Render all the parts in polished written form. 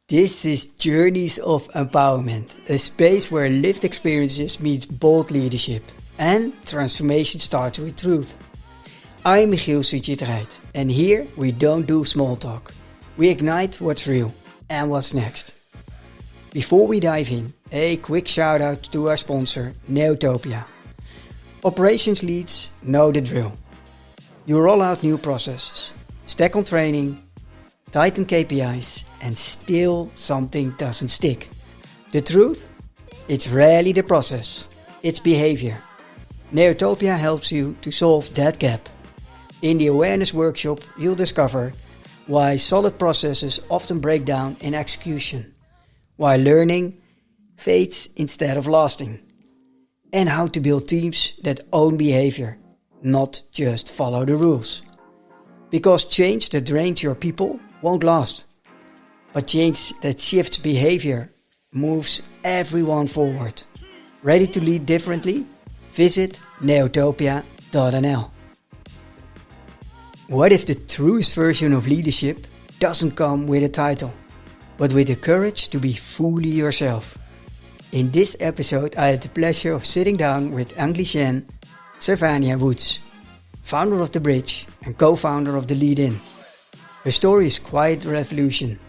This is Journeys of Empowerment, a space where lived experiences meet bold leadership and transformation starts with truth. I'm Michiel Sutjetreit, and here we don't do small talk. We ignite what's real and what's next. Before we dive in, a quick shout out to our sponsor, Neotopia. Operations leads know the drill. You roll out new processes, stack on training, tighten KPIs, and still something doesn't stick. The truth? It's rarely the process, it's behavior. Neotopia helps you to solve that gap. In the awareness workshop, you'll discover why solid processes often break down in execution, why learning fades instead of lasting, and how to build teams that own behavior, not just follow the rules. Because change that drains your people won't last, but change that shifts behavior moves everyone forward. Ready to lead differently? Visit neotopia.nl. What if the truest version of leadership doesn't come with a title, but with the courage to be fully yourself? In this episode, I had the pleasure of sitting down with Angligène Servania-Woods, founder of The Bridge and co-founder of The Lead In. Her story is quite a revolution,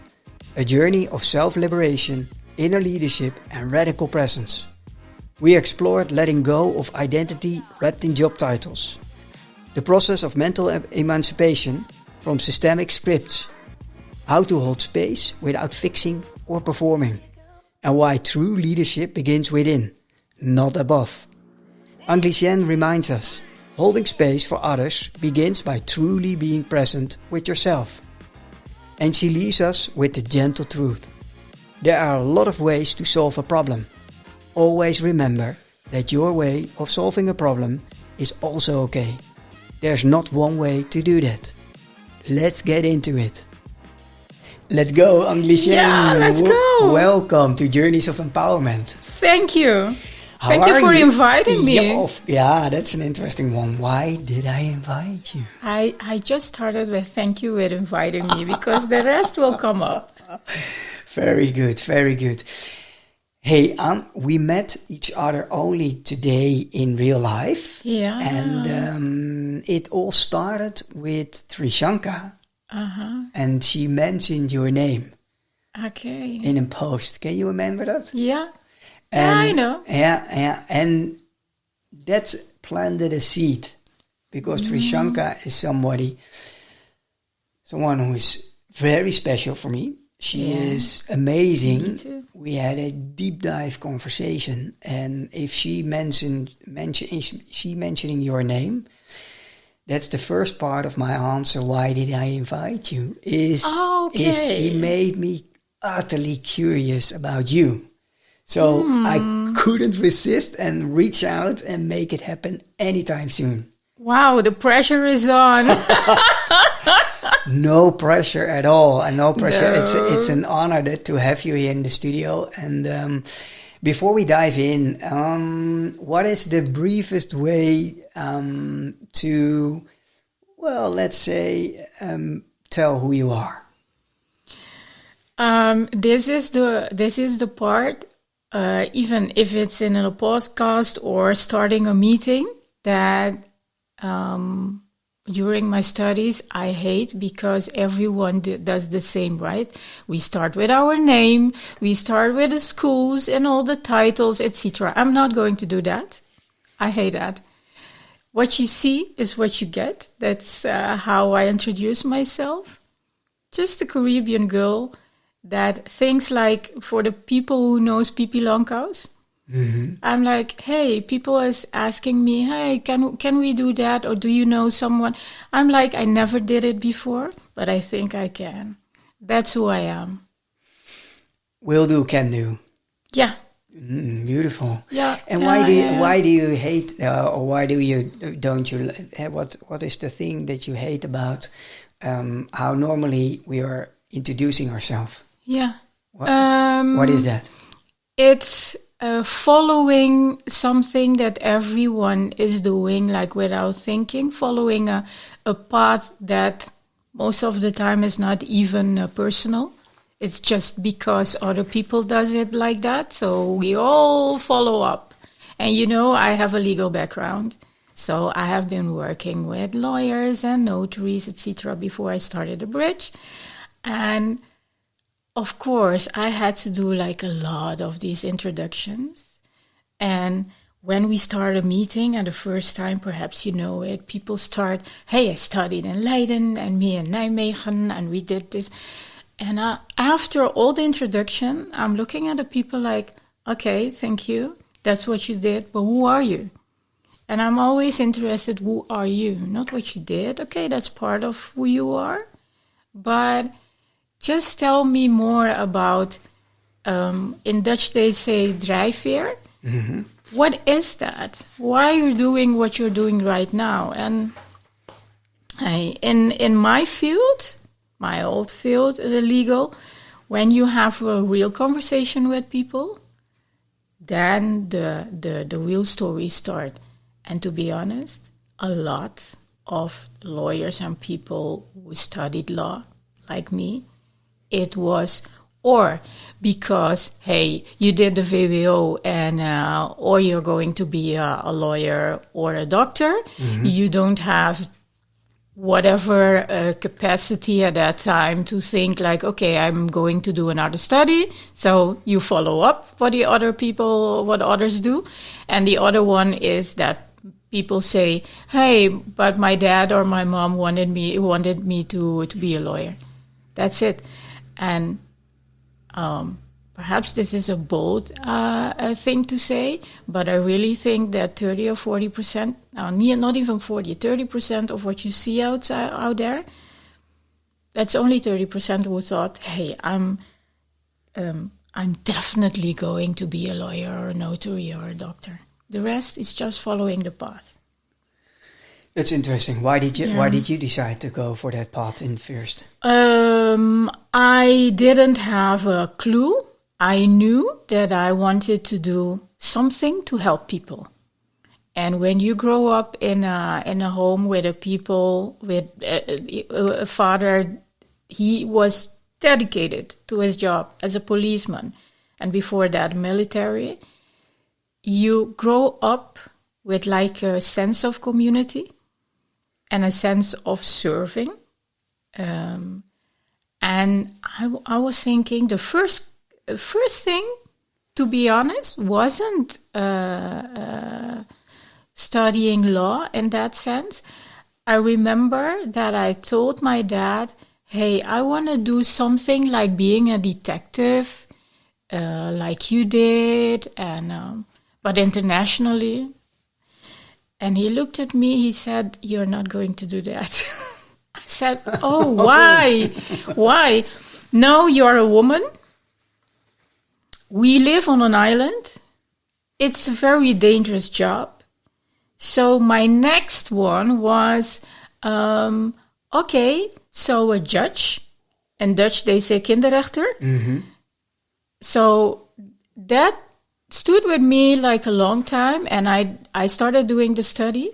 a journey of self-liberation, inner leadership and radical presence. We explored letting go of identity wrapped in job titles, the process of mental emancipation from systemic scripts, how to hold space without fixing or performing, and why true leadership begins within, not above. Angligène reminds us, holding space for others begins by truly being present with yourself. And she leaves us with the gentle truth. There are a lot of ways to solve a problem. Always remember that your way of solving a problem is also okay. There's not one way to do that. Let's get into it. Let's go, Angligène. Yeah, let's go. Welcome to Journeys of Empowerment. Thank you. How Thank you for you? inviting me. Yeah, that's an interesting one. Why did I invite you? I just started with thank you with inviting me because the rest will come up. Very good, very good. Hey, we met each other only today in real life. Yeah. And it all started with Trishanka. Uh-huh. And she mentioned your name. Okay. In a post. Can you remember that? Yeah. And, I know. Yeah. And that's planted a seed. Because Trishanka is someone who is very special for me. She is amazing. Me too. We had a deep dive conversation. And if she mentioning your name, that's the first part of my answer. Why did I invite you? Is he made me utterly curious about you. So I couldn't resist and reach out and make it happen anytime soon. Wow, the pressure is on. No pressure at all, and no pressure. No. It's an honor to have you here in the studio. And before we dive in, what is the briefest way to, well, let's say, tell who you are? This is the part. Even if it's in a podcast or starting a meeting, that during my studies I hate, because everyone does the same, right? We start with our name, we start with the schools and all the titles, etc. I'm not going to do that. I hate that. What you see is what you get. That's how I introduce myself. Just a Caribbean girl that thinks like, for the people who knows Pipi Langkous, I'm like, hey, people is asking me, hey, can we do that? Or do you know someone? I'm like, I never did it before, but I think I can. That's who I am. Will do, can do. Yeah. Beautiful. Yeah. And why do you hate, or why don't you? What is the thing that you hate about how normally we are introducing ourselves? Yeah. What is that? It's following something that everyone is doing, like without thinking, following a path that most of the time is not even personal. It's just because other people does it like that, so we all follow up. And I have a legal background, so I have been working with lawyers and notaries, etc. before I started the bridge. And of course, I had to do like a lot of these introductions. And when we start a meeting, and the first time, perhaps you know it, people start, hey, I studied in Leiden, and me in Nijmegen, and we did this. And after all the introduction, I'm looking at the people like, okay, thank you. That's what you did, but who are you? And I'm always interested, who are you? Not what you did. Okay, that's part of who you are. But just tell me more about, in Dutch they say drijfveer. Mm-hmm. What is that? Why are you doing what you're doing right now? And in my field, my old field, the legal, when you have a real conversation with people, then the real stories start. And to be honest, a lot of lawyers and people who studied law, like me, it was or because, hey, you did the VWO and or you're going to be a lawyer or a doctor, mm-hmm. You don't have whatever capacity at that time to think like, okay, I'm going to do another study. So you follow up what the other people, what others do. And the other one is that people say, hey, but my dad or my mom wanted me to be a lawyer. That's it. And perhaps this is a bold thing to say, but I really think that 30 or 40%, not even 40, 30% of what you see out there, that's only 30% who thought, hey, I'm definitely going to be a lawyer or a notary or a doctor. The rest is just following the path. That's interesting. Why did you decide to go for that path in first? I didn't have a clue. I knew that I wanted to do something to help people. And when you grow up in a home with a father, he was dedicated to his job as a policeman, and before that military, you grow up with like a sense of community and a sense of serving. And I was thinking the first thing, to be honest, wasn't studying law in that sense. I remember that I told my dad, hey, I want to do something like being a detective, like you did, and but internationally. And he looked at me, he said, you're not going to do that. I said, oh, why? Why? No, you're a woman. We live on an island. It's a very dangerous job. So my next one was, okay, so a judge. In Dutch, they say kinderrechter. Mm-hmm. So that stood with me like a long time, and I started doing the study.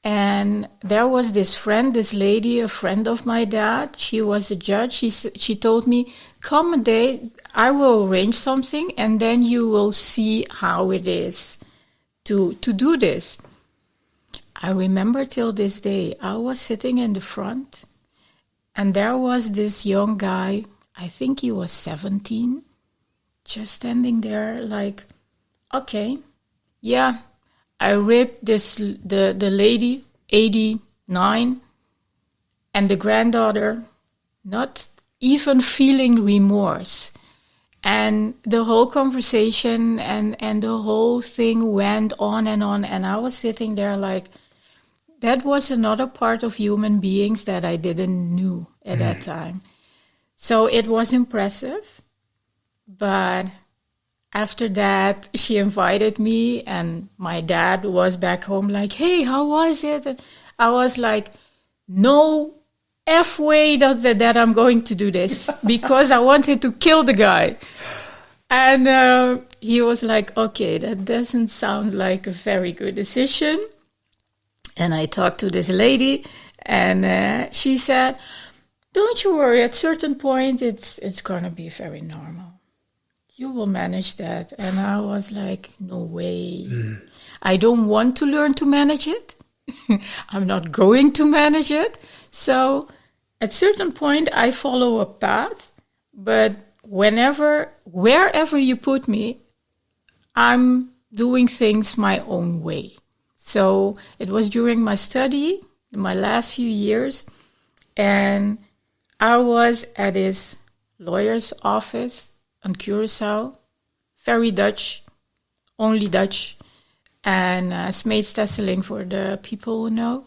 And there was this lady, a friend of my dad. She was a judge. She told me, come a day, I will arrange something, and then you will see how it is to do this. I remember till this day, I was sitting in the front, and there was this young guy, I think he was 17, just standing there like, okay, yeah, I ripped the lady, 89, and the granddaughter, not even feeling remorse. And the whole conversation and the whole thing went on, and I was sitting there like, that was another part of human beings that I didn't know at that time. So it was impressive, but after that, she invited me, and my dad was back home like, hey, how was it? And I was like, no F way that I'm going to do this, because I wanted to kill the guy. And he was like, okay, that doesn't sound like a very good decision. And I talked to this lady, and she said, don't you worry, at a certain point, it's going to be very normal. You will manage that. And I was like, no way. I don't want to learn to manage it. I'm not going to manage it. So at a certain point, I follow a path. But wherever you put me, I'm doing things my own way. So it was during my study, my last few years, and I was at his lawyer's office on Curaçao, very Dutch, only Dutch, and Smeedstesseling for the people who know.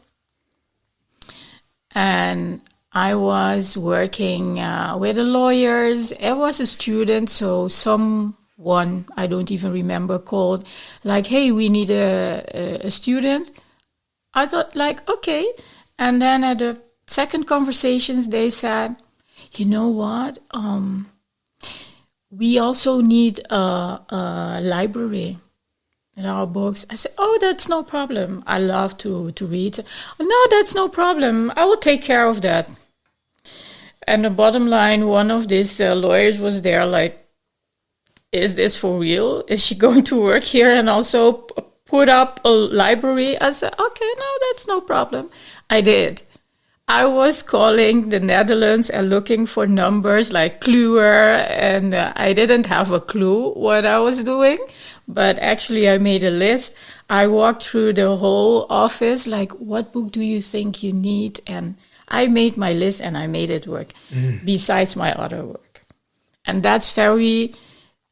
And I was working with the lawyers. I was a student, so someone, I don't even remember, called, like, hey, we need a student. I thought, like, okay. And then at the second conversations, they said, you know what? We also need a library in our books. I said, oh, that's no problem. I love to read. Oh, no, that's no problem. I will take care of that. And the bottom line, one of these lawyers was there like, is this for real? Is she going to work here and also put up a library? I said, okay, no, that's no problem. I did. I was calling the Netherlands and looking for numbers like Kluwer, and I didn't have a clue what I was doing. But actually, I made a list. I walked through the whole office, like, what book do you think you need? And I made my list and I made it work, besides my other work. And that's very,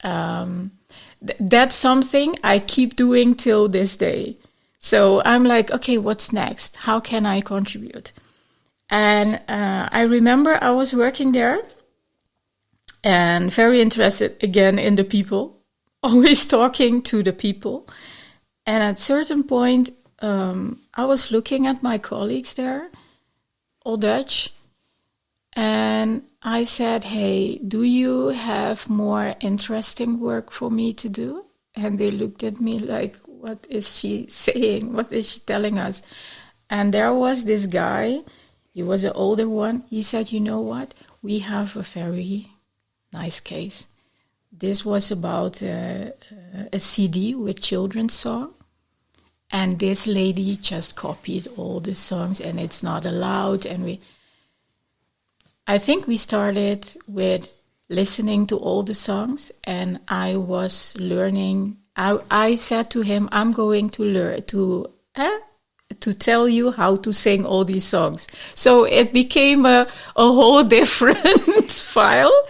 that's something I keep doing till this day. So I'm like, okay, what's next? How can I contribute? And I remember I was working there and very interested again in the people, always talking to the people. And at a certain point, I was looking at my colleagues there, all Dutch, and I said, hey, do you have more interesting work for me to do? And they looked at me like, what is she saying? What is she telling us? And there was this guy, he was an older one. He said, you know what? We have a very nice case. This was about a CD with children's songs. And this lady just copied all the songs, and it's not allowed. And I think we started with listening to all the songs, and I was learning. I said to him, I'm going to learn to tell you how to sing all these songs. So it became a whole different file.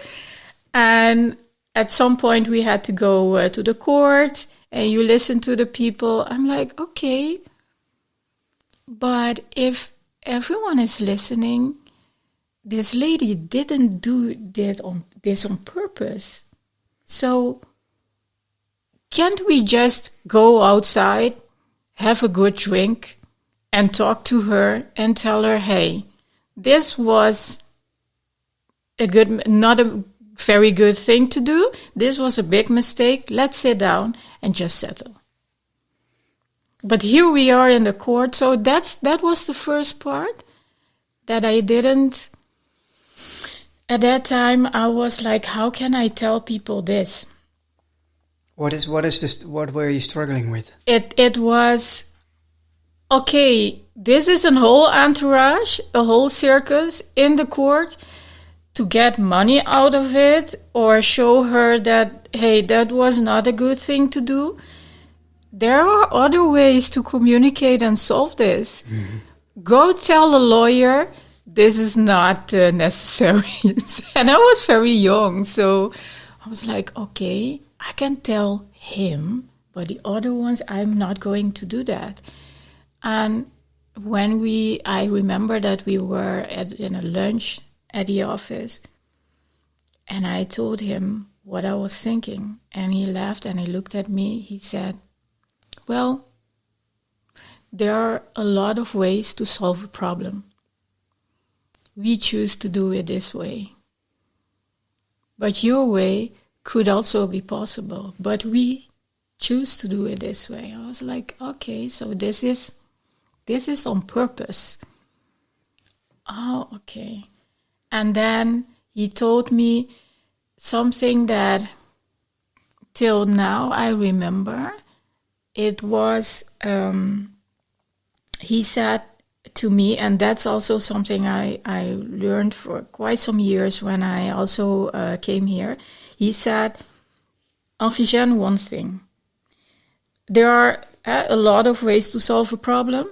And at some point we had to go to the court, and you listen to the people. I'm like, okay, but if everyone is listening, this lady didn't do this on purpose. So can't we just go outside, have a good drink, and talk to her and tell her, hey, this was not a very good thing to do. This was a big mistake. Let's sit down and just settle. But here we are in the court. So that was the first part that I didn't. At that time, I was like, how can I tell people this? What were you struggling with? It was, okay, this is a whole entourage, a whole circus in the court, to get money out of it or show her that, hey, that was not a good thing to do. There are other ways to communicate and solve this. Mm-hmm. Go tell a lawyer, this is not necessary. And I was very young, so I was like, okay, I can tell him, but the other ones, I'm not going to do that. And when I remember that we were in a lunch at the office, and I told him what I was thinking, and he laughed and he looked at me. He said, well, there are a lot of ways to solve a problem. We choose to do it this way. But your way could also be possible, but we choose to do it this way. I was like, okay, so this is on purpose. Oh, okay. And then he told me something that till now I remember. It was, he said to me, and that's also something I learned for quite some years when I also came here. He said, Angligène, one thing. There are a lot of ways to solve a problem.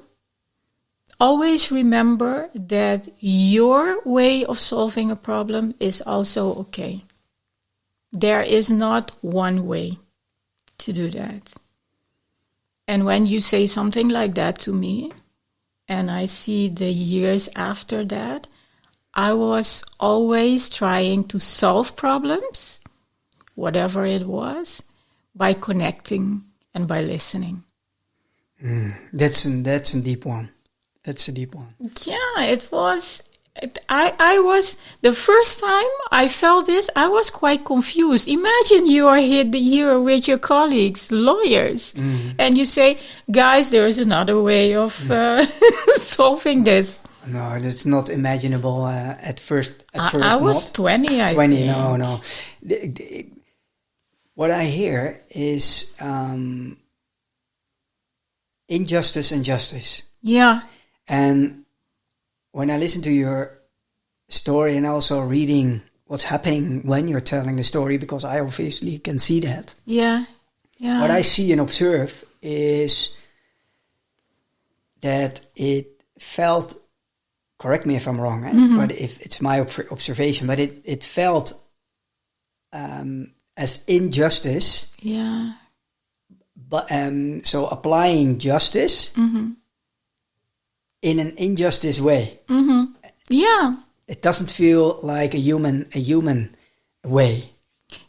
Always remember that your way of solving a problem is also okay. There is not one way to do that. And when you say something like that to me, and I see the years after that, I was always trying to solve problems, whatever it was, by connecting and by listening. That's a deep one. That's a deep one. Yeah, it was. I was, the first time I felt this, I was quite confused. Imagine you are here with your colleagues, lawyers, and you say, guys, there is another way of solving this. No, that's not imaginable at first. I was not. 20, I 20, think. no. What I hear is injustice and justice. Yeah. And when I listen to your story and also reading what's happening when you're telling the story, because I obviously can see that. Yeah. What I see and observe is that it felt, correct me if I'm wrong, but if it's my observation, but it felt as injustice. Yeah. But so applying justice in an injustice way. Yeah. It doesn't feel like a human way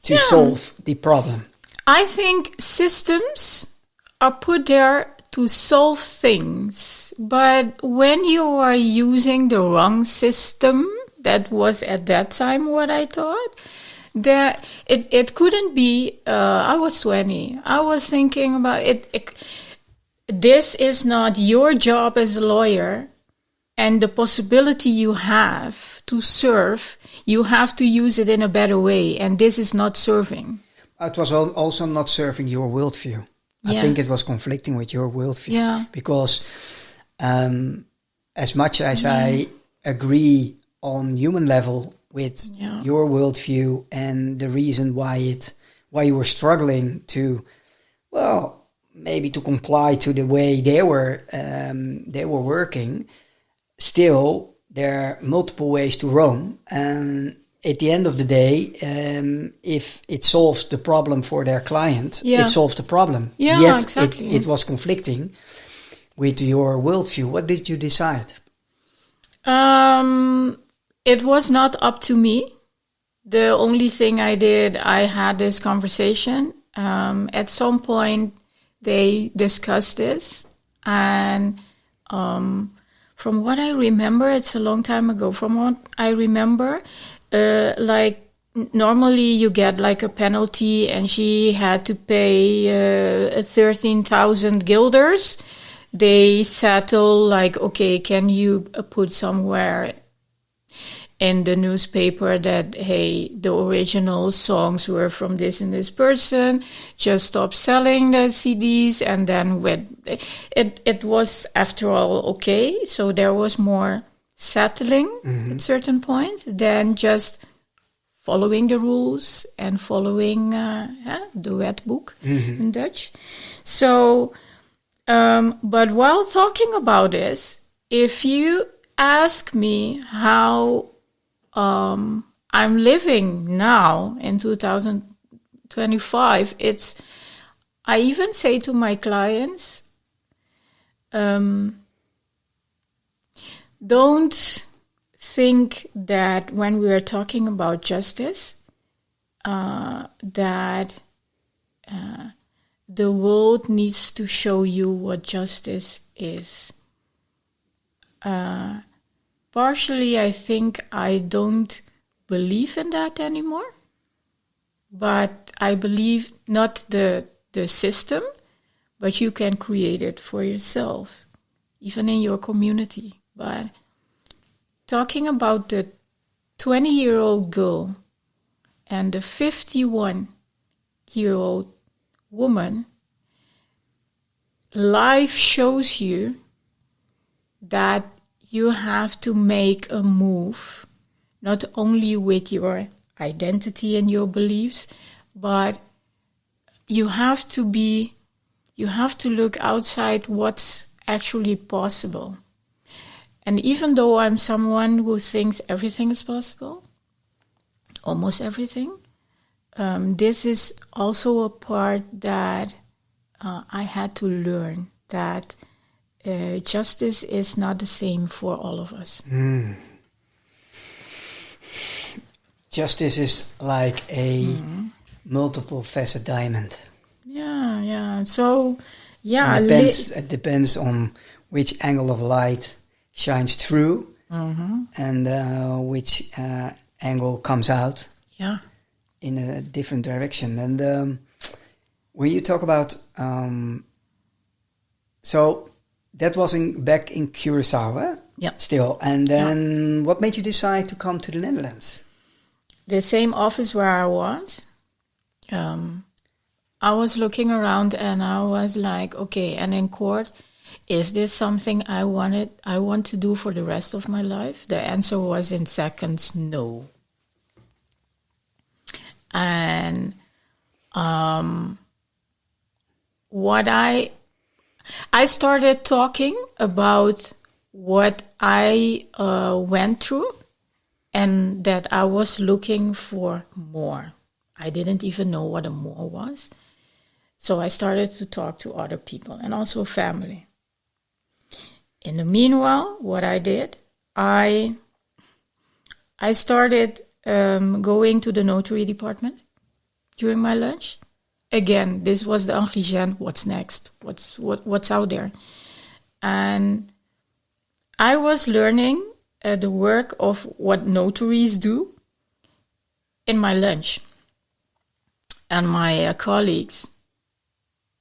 to solve the problem. I think systems are put there to solve things, but when you are using the wrong system, that was at that time what I thought, that it couldn't be. I was 20. I was thinking about it. This is not your job as a lawyer, and the possibility you have to serve, you have to use it in a better way, and this is not serving. It was also not serving your worldview. I think it was conflicting with your worldview. Yeah. Because as much as I agree on human level with your worldview and the reason why you were struggling to, well, maybe to comply to the way they were working, still there are multiple ways to Rome, and at the end of the day, if it solves the problem for their client, it solves the problem. Yeah, Yet exactly. it was conflicting with your worldview. What did you decide? It was not up to me. The only thing I did, I had this conversation. At some point, they discussed this, and from what I remember, it's a long time ago. From what I remember, like normally you get like a penalty, and she had to pay 13,000 guilders. They settle like, okay, can you put somewhere in the newspaper that, hey, the original songs were from this and this person, just stop selling the CDs. And then it was, after all, okay. So there was more settling at certain point than just following the rules and following the wetboek in Dutch. So, but while talking about this, if you ask me how I'm living now in 2025, I even say to my clients, don't think that when we are talking about justice, that the world needs to show you what justice is. Partially, I think I don't believe in that anymore, but I believe not the system, but you can create it for yourself, even in your community. But talking about the 20-year-old girl and a 51-year-old woman, life shows you that you have to make a move, not only with your identity and your beliefs, but you have to look outside what's actually possible. And even though I'm someone who thinks everything is possible, almost everything, this is also a part that I had to learn, that justice is not the same for all of us. Justice is like a multiple facet diamond. Yeah. So, it depends on which angle of light shines through and which angle comes out in a different direction. And when you talk about... so that was back in Curacao, still. And then what made you decide to come to the Netherlands? The same office where I was. I was looking around and I was like, okay, and in court, is this something I want to do for the rest of my life? The answer was in seconds, no. And I started talking about what I went through and that I was looking for more. I didn't even know what a more was. So I started to talk to other people and also family. In the meanwhile, what I did, I started going to the notary department during my lunch. Again, this was the Angligène, what's next? What's out there? And I was learning the work of what notaries do in my lunch. And my colleagues,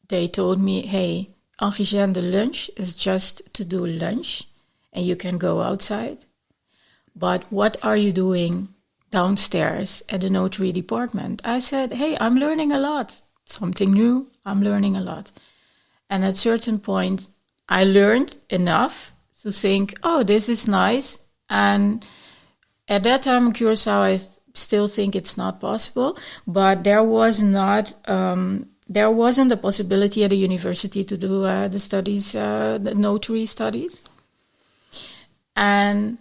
they told me, hey, Angligène, the lunch is just to do lunch and you can go outside. But what are you doing downstairs at the notary department? I said, hey, I'm learning a lot. Something new, I'm learning a lot. And at a certain point, I learned enough to think, oh, this is nice. And at that time in Curacao, I still think it's not possible, but there wasn't a possibility at the university to do the studies, the notary studies. And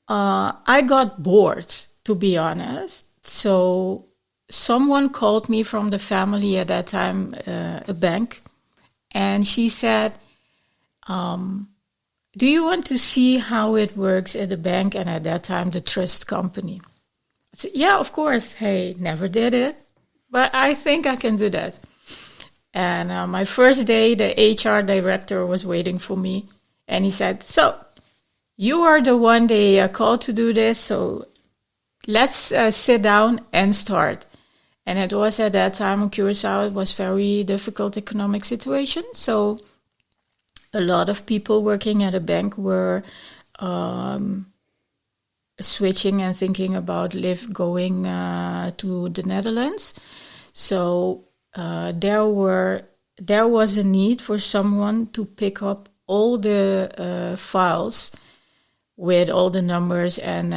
I got bored, to be honest. So someone called me from the family at that time, a bank, and she said, do you want to see how it works at the bank? And at that time, the trust company. I said, yeah, of course. Hey, never did it, but I think I can do that. And my first day, the HR director was waiting for me, and he said, so you are the one they called to do this, so let's sit down and start. And it was at that time in Curacao, it was very difficult economic situation. So a lot of people working at a bank were switching and thinking about going to the Netherlands. So there was a need for someone to pick up all the files with all the numbers and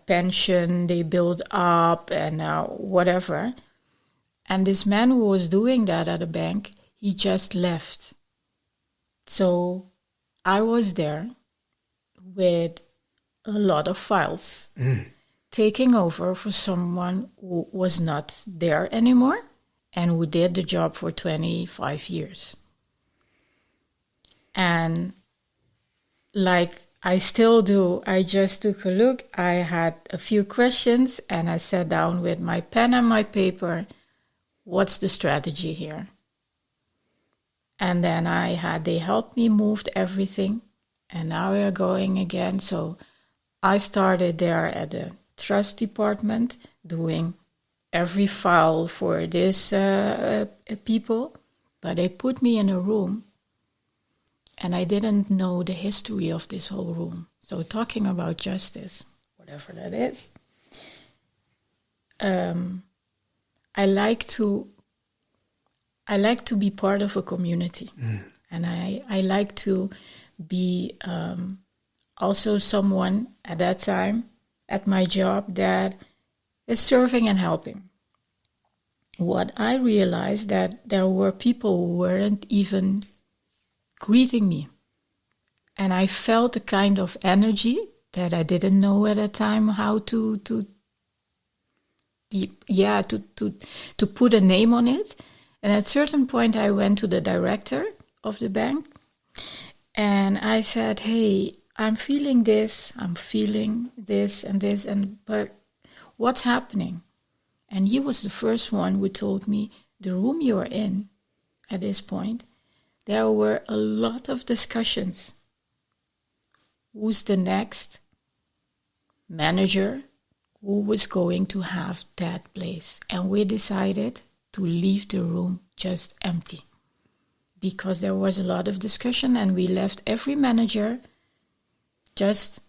pension they build up and whatever. And this man who was doing that at a bank, he just left. So I was there with a lot of files, taking over for someone who was not there anymore and who did the job for 25 years. And like I still do, I just took a look. I had a few questions and I sat down with my pen and my paper. What's the strategy here? And then they helped me move everything. And now we are going again. So I started there at the trust department doing every file for this people. But they put me in a room. And I didn't know the history of this whole room. So talking about justice, whatever that is. I like to be part of a community, and I like to be also someone at that time at my job that is serving and helping. What I realized that there were people who weren't even greeting me, and I felt a kind of energy that I didn't know at the time how to put a name on it. And at a certain point, I went to the director of the bank, and I said, "Hey, I'm feeling this and this, but what's happening?" And he was the first one who told me, "The room you are in at this point, there were a lot of discussions. Who's the next manager who was going to have that place?" And we decided to leave the room just empty because there was a lot of discussion, and we left every manager just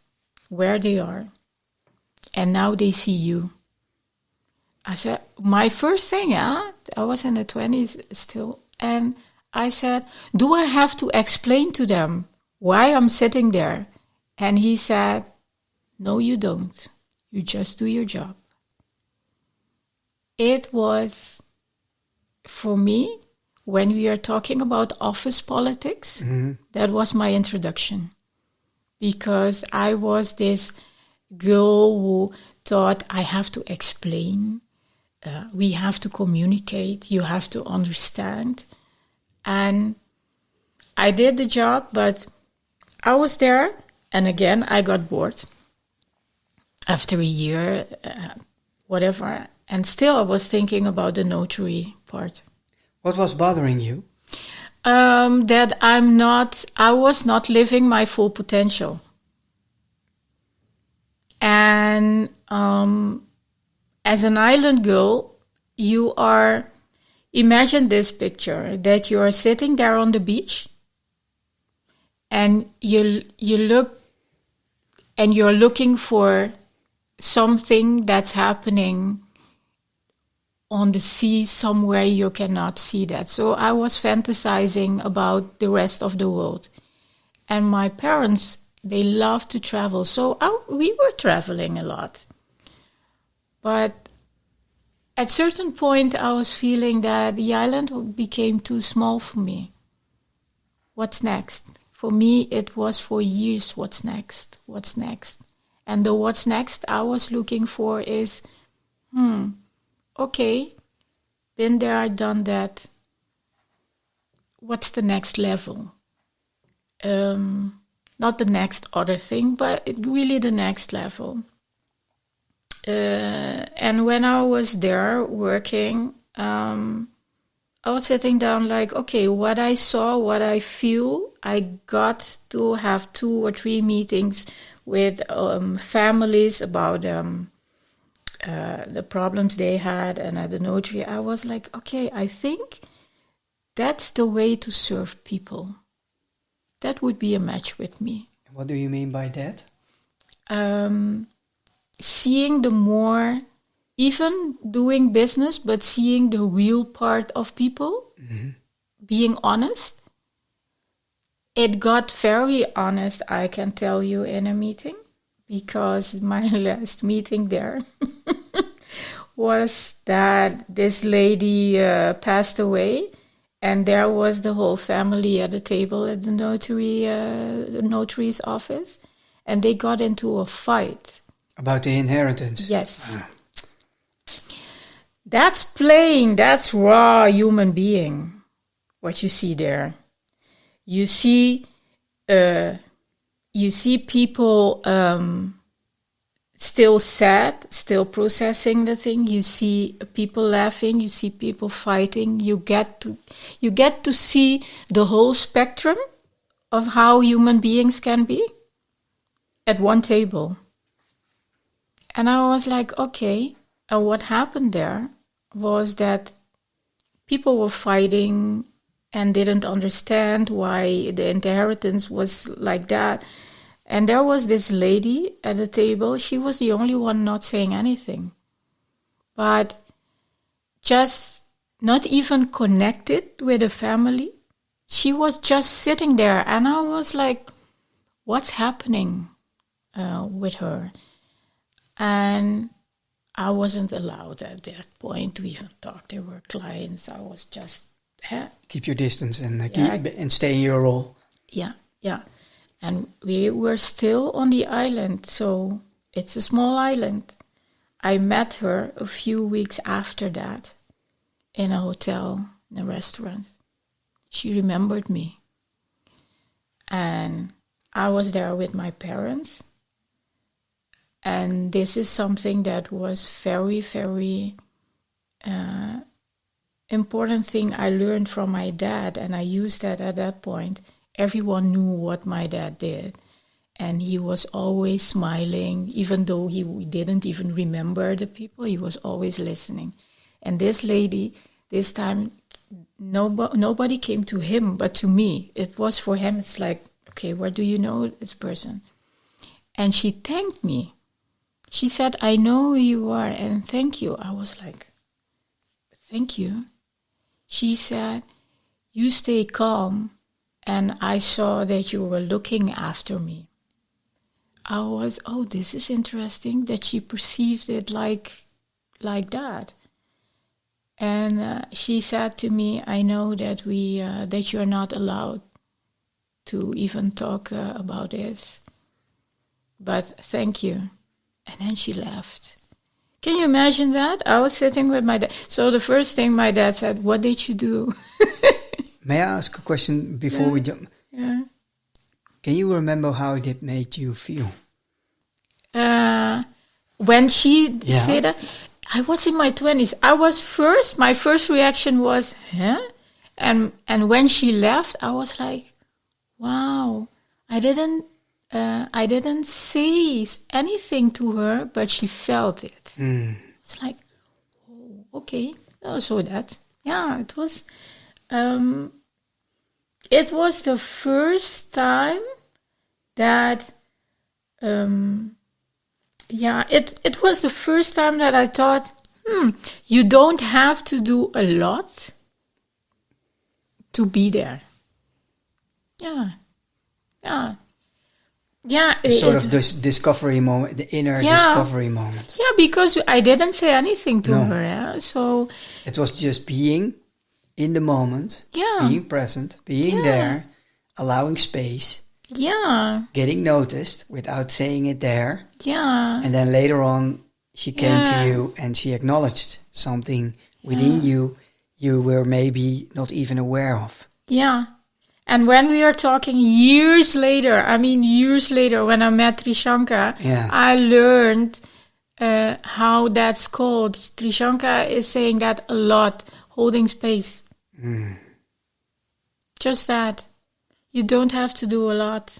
where they are. And now they see you. I said, my first thing, I was in the 20s still, and I said, "Do I have to explain to them why I'm sitting there?" And he said, "No, you don't. You just do your job." It was, for me, when we are talking about office politics, that was my introduction. Because I was this girl who thought I have to explain, we have to communicate, you have to understand. And I did the job, but I was there, and again, I got bored. After a year, whatever, and still I was thinking about the notary part. What was bothering you? That I was not living my full potential. And as an island girl, imagine this picture, that you are sitting there on the beach, and you look, and you're looking for something that's happening on the sea somewhere you cannot see that. So I was fantasizing about the rest of the world. And my parents, they love to travel. So we were traveling a lot. But at a certain point, I was feeling that the island became too small for me. What's next? For me, it was for years, what's next? What's next? And the what's next I was looking for is, okay, been there, done that. What's the next level? Not the next other thing, but really the next level. And when I was there working, I was sitting down like, okay, what I saw, what I feel, I got to have 2 or 3 meetings with families about the problems they had, and at the notary, I was like, okay, I think that's the way to serve people. That would be a match with me. What do you mean by that? Seeing the more, even doing business, but seeing the real part of people, being honest. It got very honest, I can tell you, in a meeting, because my last meeting there was that this lady passed away, and there was the whole family at the table at the notary's office, and they got into a fight. About the inheritance? Yes. That's plain, that's raw human being, what you see there. You see people still sad, still processing the thing. You see people laughing. You see people fighting. You get to see the whole spectrum of how human beings can be at one table. And I was like, okay. And what happened there was that people were fighting and didn't understand why the inheritance was like that. And there was this lady at the table. She was the only one not saying anything. But just not even connected with the family. She was just sitting there. And I was like, what's happening with her? And I wasn't allowed at that point to even talk. There were clients. I was just... keep your distance and stay in your role. Yeah. And we were still on the island, so it's a small island. I met her a few weeks after that in a hotel, in a restaurant. She remembered me. And I was there with my parents. And this is something that was very, very important thing I learned from my dad, and I used that at that point. Everyone knew what my dad did, and he was always smiling, even though he didn't even remember the people. He was always listening. And this lady, this time, nobody came to him but to me. It was for him. It's like, okay, where do you know this person? And she thanked me. She said, I know who you are, and thank you. I was like, thank you. She said, you stay calm, and I saw that you were looking after me. I was, this is interesting that she perceived it like that. And she said to me, I know that that you're not allowed to even talk about this, but thank you. And then she left. Can you imagine that? I was sitting with my dad. So the first thing my dad said, what did you do? May I ask a question before we jump? Yeah. Can you remember how it made you feel? When she said that, I was in my 20s. My first reaction was, huh? And when she left, I was like, wow, I didn't say anything to her, but she felt it. It's like, oh, okay. So that, it was the first time that, it was the first time that I thought, you don't have to do a lot to be there. Yeah. Sort of this discovery moment, the inner discovery moment. Yeah, because I didn't say anything to her. Yeah? So it was just being in the moment, being present, being there, allowing space, getting noticed without saying it there. Yeah. And then later on, she came to you and she acknowledged something within you were maybe not even aware of. Yeah. And when we are talking years later, when I met Trishanka, I learned how that's called. Trishanka is saying that a lot, holding space. Just that. You don't have to do a lot.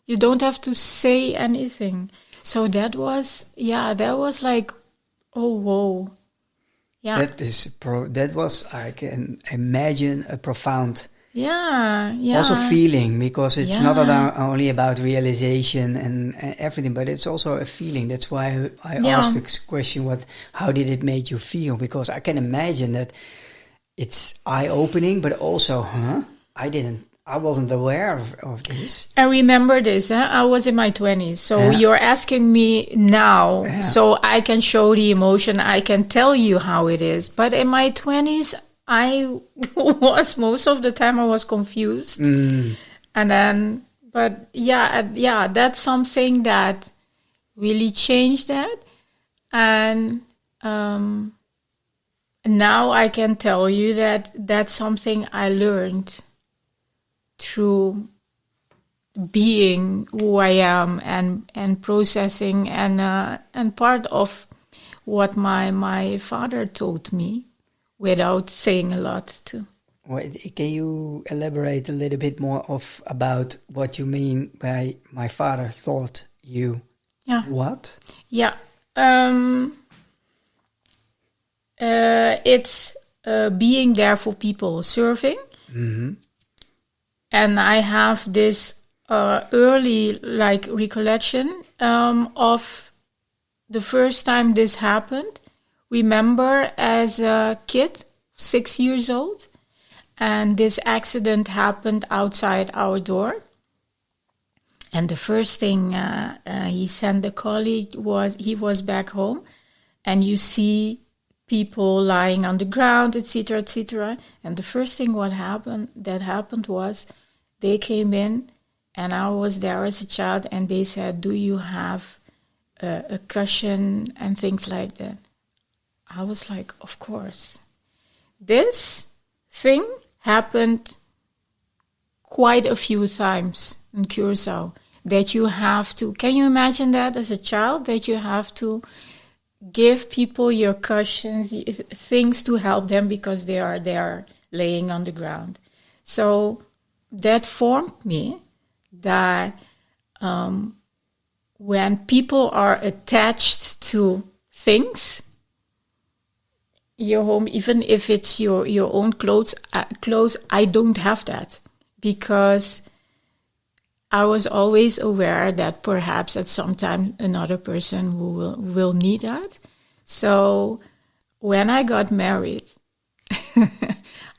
You don't have to say anything. So that was like, oh, whoa. Yeah. That was, I can imagine, a profound also feeling, because it's not only about realization and everything, but it's also a feeling. That's why I asked the question, how did it make you feel? Because I can imagine that it's eye-opening, but also, I wasn't aware of this. I remember this. I was in my 20s. So you're asking me now, so I can show the emotion. I can tell you how it is. But in my 20s, I was, most of the time I was confused. And then, but that's something that really changed that. And now I can tell you that that's something I learned through being who I am and processing and part of what my father taught me without saying a lot too. Can you elaborate a little bit more about what you mean by my father taught you? Yeah. What? Yeah. It's being there for people, serving. Mm-hmm. And I have this early recollection of the first time this happened. Remember as a kid, 6 years old, and this accident happened outside our door. And the first thing he sent the colleague was, he was back home, and you see people lying on the ground, etc., etc. And the first thing that happened was they came in, and I was there as a child, and they said, "Do you have a cushion?" and things like that. I was like, of course. This thing happened quite a few times in Curacao, that you have to, can you imagine that as a child, that you have to give people your cushions, things to help them because they are laying on the ground. So that formed me that when people are attached to things, your home, even if it's your own clothes, I don't have that, because I was always aware that perhaps at some time another person will need that. So when I got married,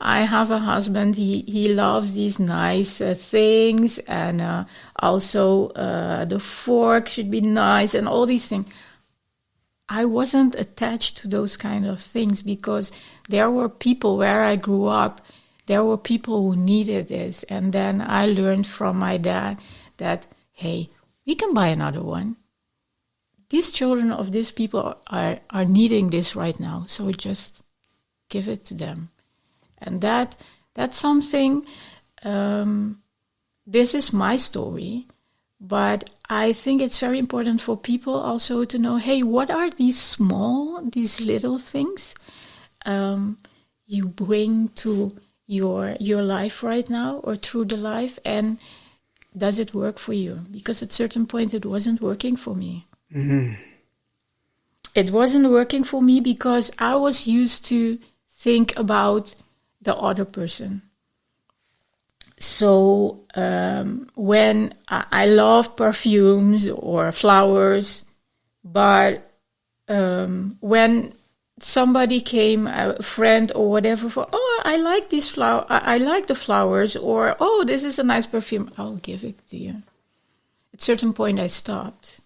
I have a husband. He loves these nice things, and also the fork should be nice and all these things. I wasn't attached to those kind of things because there were people where I grew up. There were people who needed this. And then I learned from my dad that, hey, we can buy another one. These children of these people are needing this right now. So just give it to them. And that's something, this is my story. But I think it's very important for people also to know, hey, what are these little things you bring to your life right now or through the life, and does it work for you? Because at a certain point it wasn't working for me. Mm-hmm. It wasn't working for me because I was used to think about the other person. So when I love perfumes or flowers, but when somebody came, a friend or whatever, for, oh, I like these I like the flowers, or, oh, this is a nice perfume, I'll give it to you. At a certain point I stopped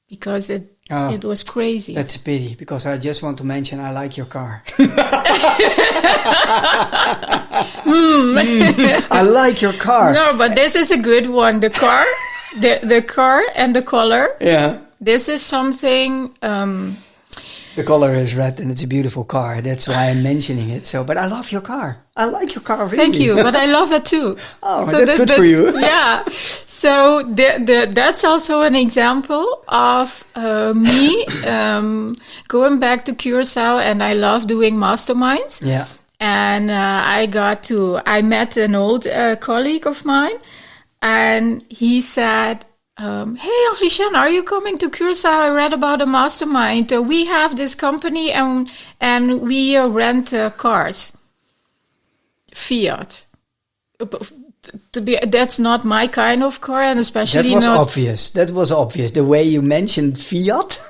because it was crazy. That's a pity, because I just want to mention I like your car. I like your car. No, but this is a good one. The car, the car and the color. Yeah. This is something. The color is red and it's a beautiful car. That's why I'm mentioning it. So, but I love your car. I like your car, really. Thank you, but I love it too. Oh, so that's good for you. Yeah. So that's also an example of me going back to Curacao, and I love doing masterminds. Yeah. And I met an old colleague of mine, and he said, hey, Angligène, are you coming to Curacao? I read about a mastermind. We have this company, and we rent cars. Fiat. That's not my kind of car, and especially that was obvious. The way you mentioned Fiat.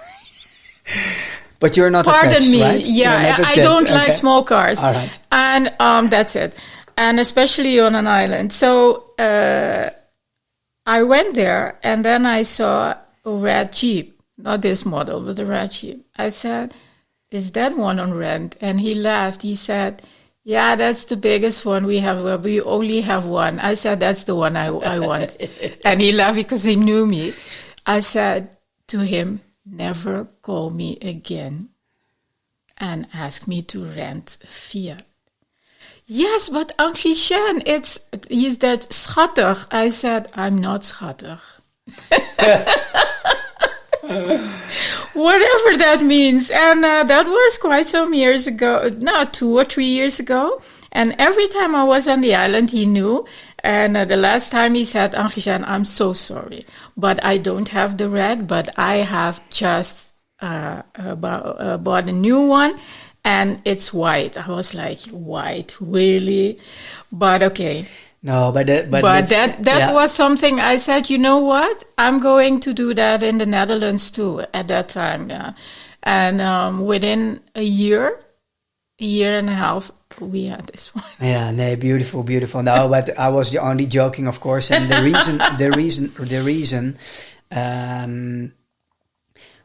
But you're not Pardon attached, me. right? Yeah, I don't like small cars. All right. And that's it. And especially on an island. So I went there, and then I saw a red Jeep. Not this model, but a red Jeep. I said, is that one on rent? And he laughed. He said, yeah, that's the biggest one we have. We only have one. I said, that's the one I want. And he laughed because he knew me. I said to him, never call me again and ask me to rent a Fiat. Yes, but Angligène, is that schattig? I said, I'm not schattig. Whatever that means. And that was quite some years ago, 2 or 3 years ago. And every time I was on the island, he knew. And the last time he said, Angligène, I'm so sorry, but I don't have the red, but I have just bought a new one, and it's white. I was like, white, really? But okay. No, but that yeah. was something I said, you know what? I'm going to do that in the Netherlands too at that time. Yeah. And within a year and a half, we had this one. Yeah, no, beautiful. No, but I was only joking, of course. And the reason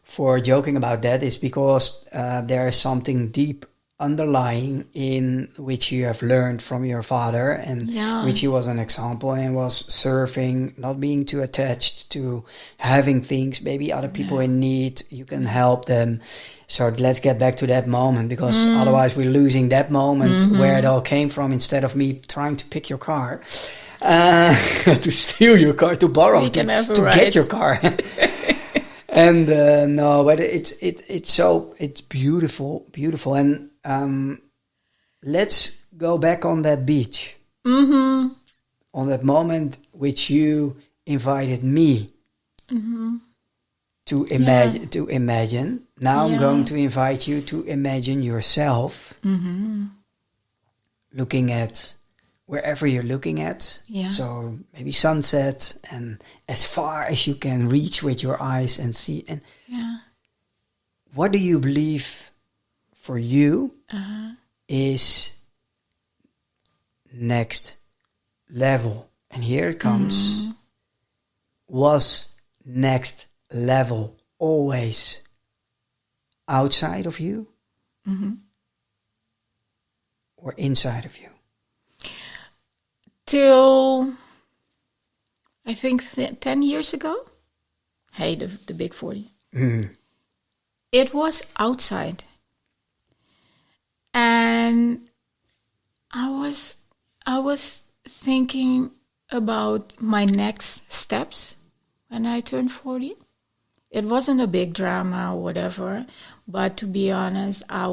for joking about that is because there is something deep underlying in which you have learned from your father, and which he was an example and was serving, not being too attached to having things. Maybe other people in need, you can help them. So let's get back to that moment, because otherwise we're losing that moment where it all came from, instead of me trying to pick your car, to steal your car, to borrow, to get your car. And no, but it's beautiful. And let's go back on that beach, on that moment which you invited me to imagine. Now I'm going to invite you to imagine yourself looking at wherever you're looking at. Yeah. So maybe sunset, and as far as you can reach with your eyes and see. And what do you believe for you is next level? And here it comes. Was next level always outside of you or inside of you? Till I think 10 years ago. Hey, the big 40. It was outside. And I was thinking about my next steps when I turned 40. It wasn't a big drama or whatever, but to be honest, I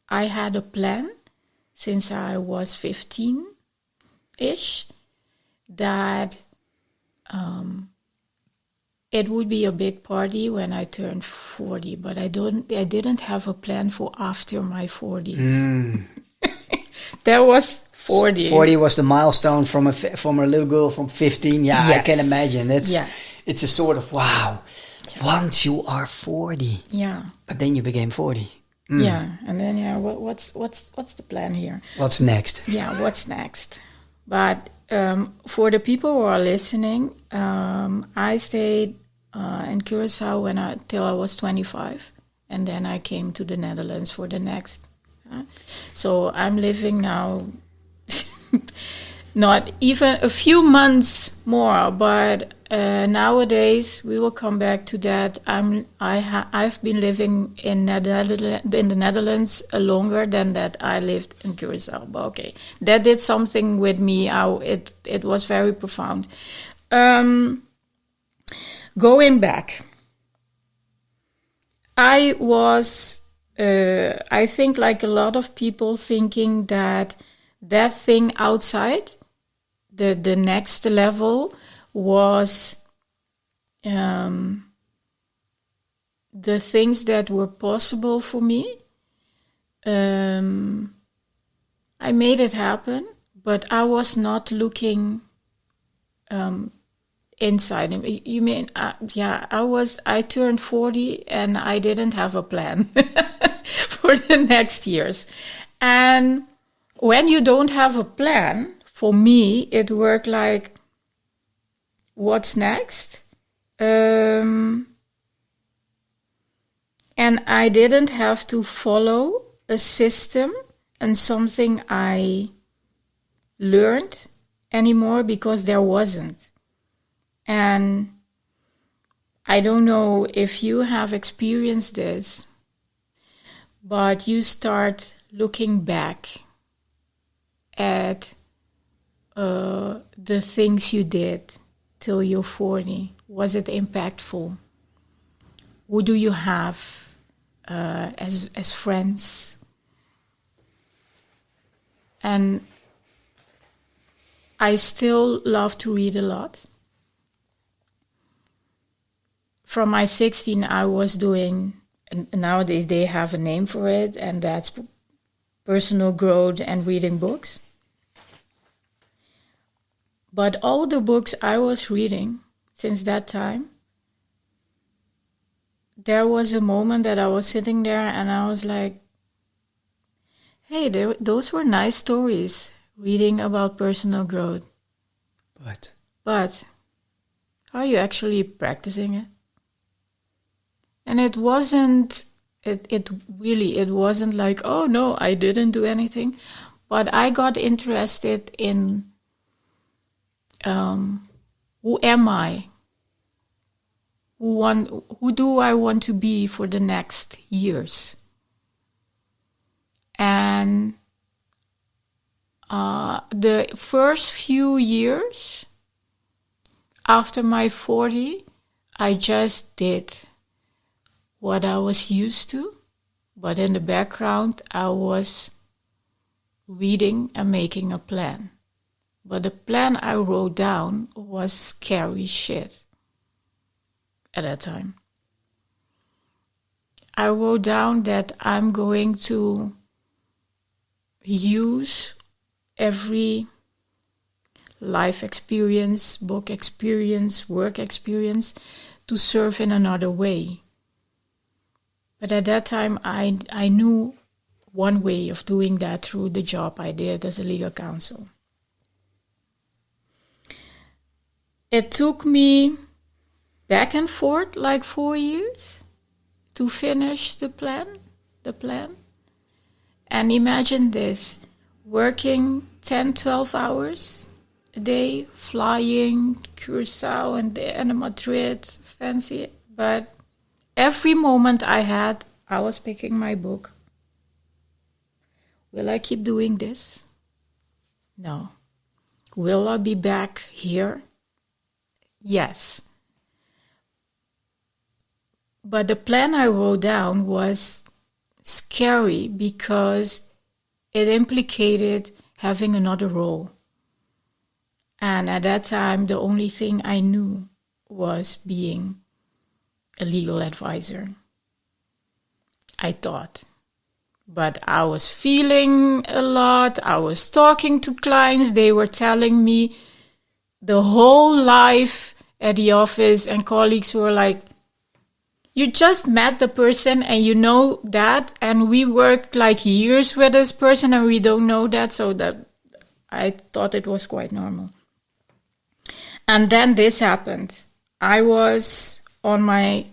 had a plan since I was 15-ish, that it would be a big party when I turned 40, but I didn't have a plan for after my 40s. That was 40. 40 was the milestone from a little girl from 15. Yeah, yes. I can imagine. It's a sort of wow. Yeah. Once you are 40. Yeah. But then you became 40. Yeah, and then what's the plan here? What's next? Yeah, what's next? But for the people who are listening, I stayed in Curacao till I was 25, and then I came to the Netherlands for the next. So I'm living now, not even a few months more, but nowadays we will come back to that. I've been living in the Netherlands longer than that I lived in Curacao. But okay, that did something with me. It was very profound. Going back, I was, I think, like a lot of people, thinking that thing outside, the next level, was the things that were possible for me. I made it happen, but I was not looking inside. You mean, I turned 40 and I didn't have a plan for the next years. And when you don't have a plan, for me, it worked like, what's next? And I didn't have to follow a system and something I learned anymore, because there wasn't. And I don't know if you have experienced this, but you start looking back at the things you did till you're 40. Was it impactful? Who do you have as friends? And I still love to read a lot. From my 16, I was doing, and nowadays they have a name for it, and that's personal growth and reading books. But all the books I was reading since that time, there was a moment that I was sitting there and I was like, hey, those were nice stories, reading about personal growth. But are you actually practicing it? And it wasn't, it wasn't like, oh no, I didn't do anything. But I got interested in who am I? Who do I want to be for the next years? And the first few years after my 40, I just did what I was used to, but in the background I was reading and making a plan. But the plan I wrote down was scary shit at that time. I wrote down that I'm going to use every life experience, book experience, work experience to serve in another way. But at that time, I knew one way of doing that through the job I did as a legal counsel. It took me back and forth like 4 years to finish the plan. And imagine this, working 10, 12 hours a day, flying Curacao and Madrid, fancy. But every moment I had, I was picking my book. Will I keep doing this? No. Will I be back here? Yes. But the plan I wrote down was scary because it implicated having another role. And at that time, the only thing I knew was being a legal advisor. I thought. But I was feeling a lot. I was talking to clients. They were telling me the whole life at the office, and colleagues were like, you just met the person and you know that, and we worked like years with this person and we don't know that, so that I thought it was quite normal. And then this happened. I was on a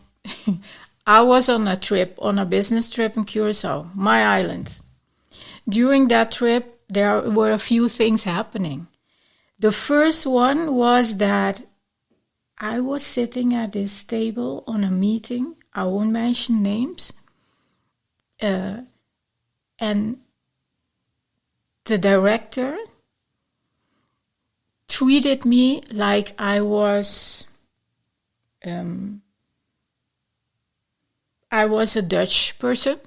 trip, on a business trip in Curacao, my island. During that trip, there were a few things happening. The first one was that I was sitting at this table on a meeting. I won't mention names. And the director treated me like I was a Dutch person,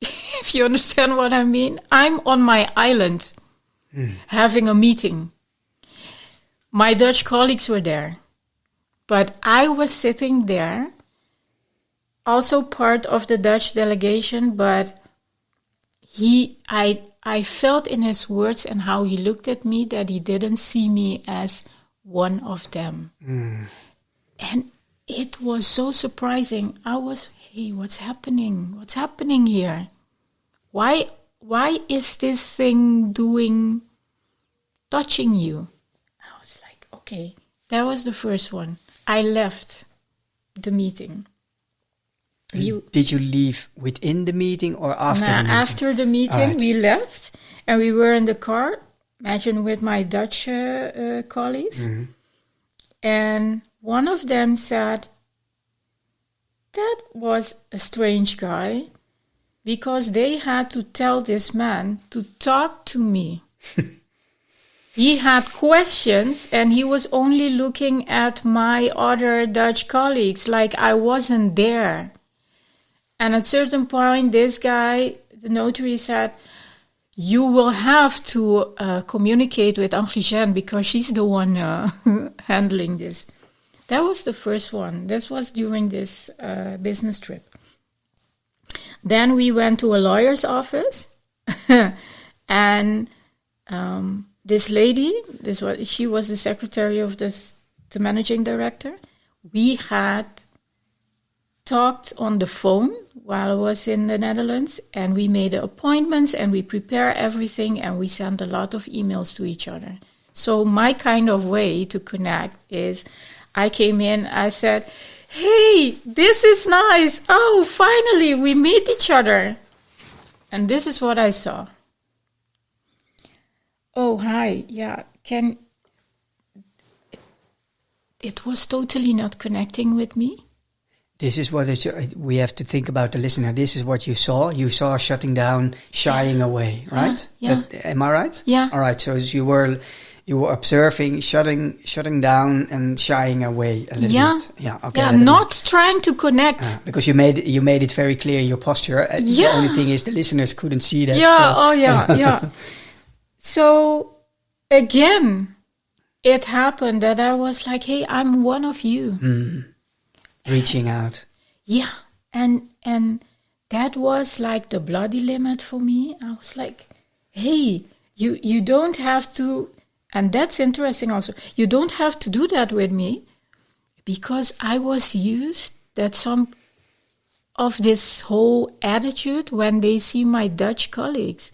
if you understand what I mean. I'm on my island having a meeting. My Dutch colleagues were there. But I was sitting there, also part of the Dutch delegation, but I felt in his words and how he looked at me that he didn't see me as one of them. And it was so surprising. I was, hey, what's happening? What's happening here? Why is this thing touching you? I was like, okay, that was the first one. I left the meeting. Did you leave within the meeting or after the meeting? After the meeting, right. We left and we were in the car, imagine with my Dutch colleagues. Mm-hmm. And one of them said, that was a strange guy, because they had to tell this man to talk to me. He had questions and he was only looking at my other Dutch colleagues like I wasn't there. And at a certain point, this guy, the notary, said, you will have to communicate with Angligène because she's the one handling this. That was the first one. This was during this business trip. Then we went to a lawyer's office and this lady, she was the secretary of the managing director. We had talked on the phone while I was in the Netherlands, and we made appointments, and we prepare everything, and we sent a lot of emails to each other. So my kind of way to connect is, I came in, I said, hey, this is nice. Oh, finally, we meet each other. And this is what I saw. Oh, hi. Yeah, it was totally not connecting with me. This is what we have to think about the listener. This is what you saw. You saw shutting down, shying away, right? Yeah. Am I right? Yeah. All right. So you were observing, shutting down, and shying away a little bit. Yeah. Okay. Yeah. Not trying to connect. Because you made it very clear in your posture. The only thing is the listeners couldn't see that. Yeah. So. Oh yeah. Yeah. So again, it happened that I was like, hey, I'm one of you. Reaching out. Yeah. And that was like the bloody limit for me. I was like, hey, you don't have to, and that's interesting also, you don't have to do that with me, because I was used that some of this whole attitude when they see my Dutch colleagues.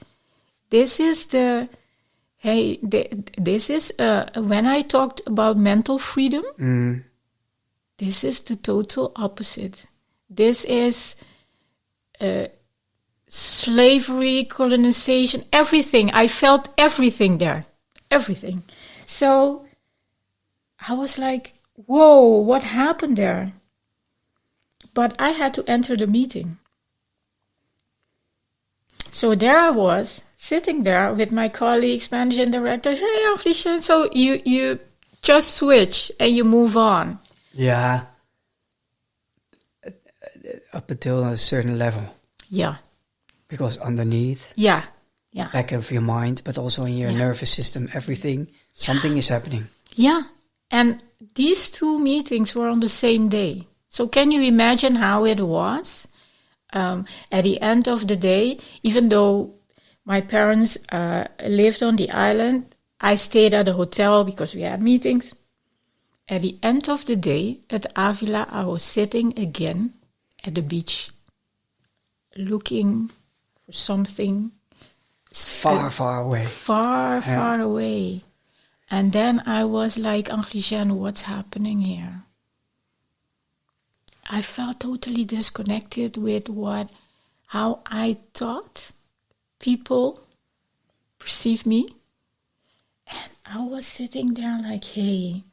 This is when I talked about mental freedom, this is the total opposite. This is slavery, colonization, everything. I felt everything there. Everything. So I was like, whoa, what happened there? But I had to enter the meeting. So there I was, sitting there with my colleagues, managing director. Hey, Angligène, so you just switch and you move on. Yeah. Up until a certain level. Yeah. Because underneath. Yeah. Back of your mind, but also in your nervous system, everything, something is happening. Yeah. And these two meetings were on the same day. So can you imagine how it was? At the end of the day, even though my parents lived on the island, I stayed at a hotel because we had meetings. At the end of the day, at Avila, I was sitting again at the beach, looking for something far away. Far away. And then I was like, Angligène, what's happening here? I felt totally disconnected with how I thought people perceive me. And I was sitting there like, hey,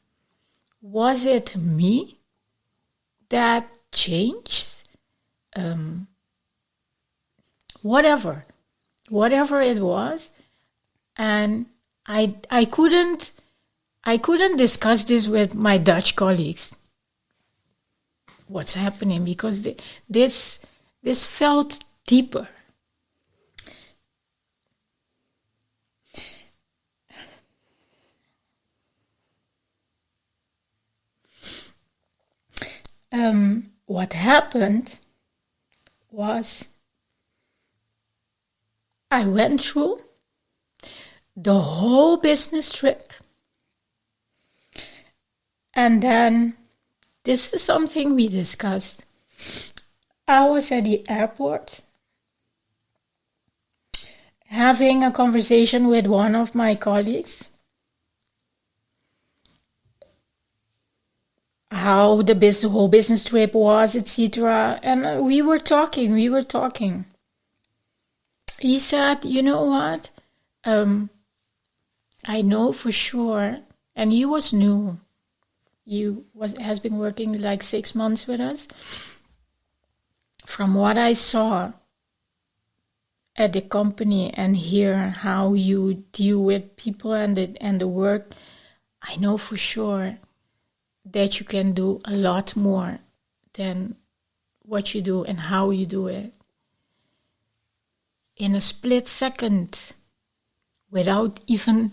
was it me that changed? Whatever it was. And I couldn't discuss this with my Dutch colleagues. What's happening? Because this felt deeper. What happened was I went through the whole business trip. And then this is something we discussed. I was at the airport having a conversation with one of my colleagues. How the whole business trip was, etc. And we were talking. He said, you know what? I know for sure, and he was new. Has been working like 6 months with us. From what I saw at the company and hear how you deal with people and the work, I know for sure that you can do a lot more than what you do and how you do it. In a split second, without even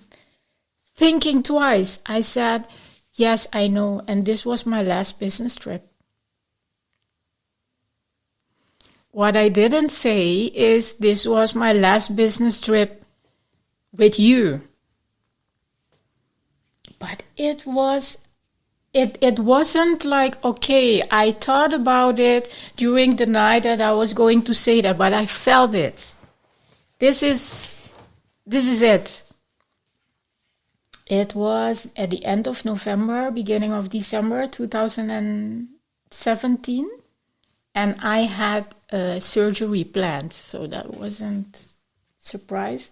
thinking twice, I said, yes, I know, and this was my last business trip. What I didn't say is this was my last business trip with you. it was, it wasn't like, okay, I thought about it during the night that I was going to say that, but I felt it. This is it. It was at the end of November, beginning of December 2017, and I had a surgery planned, so that wasn't surprise.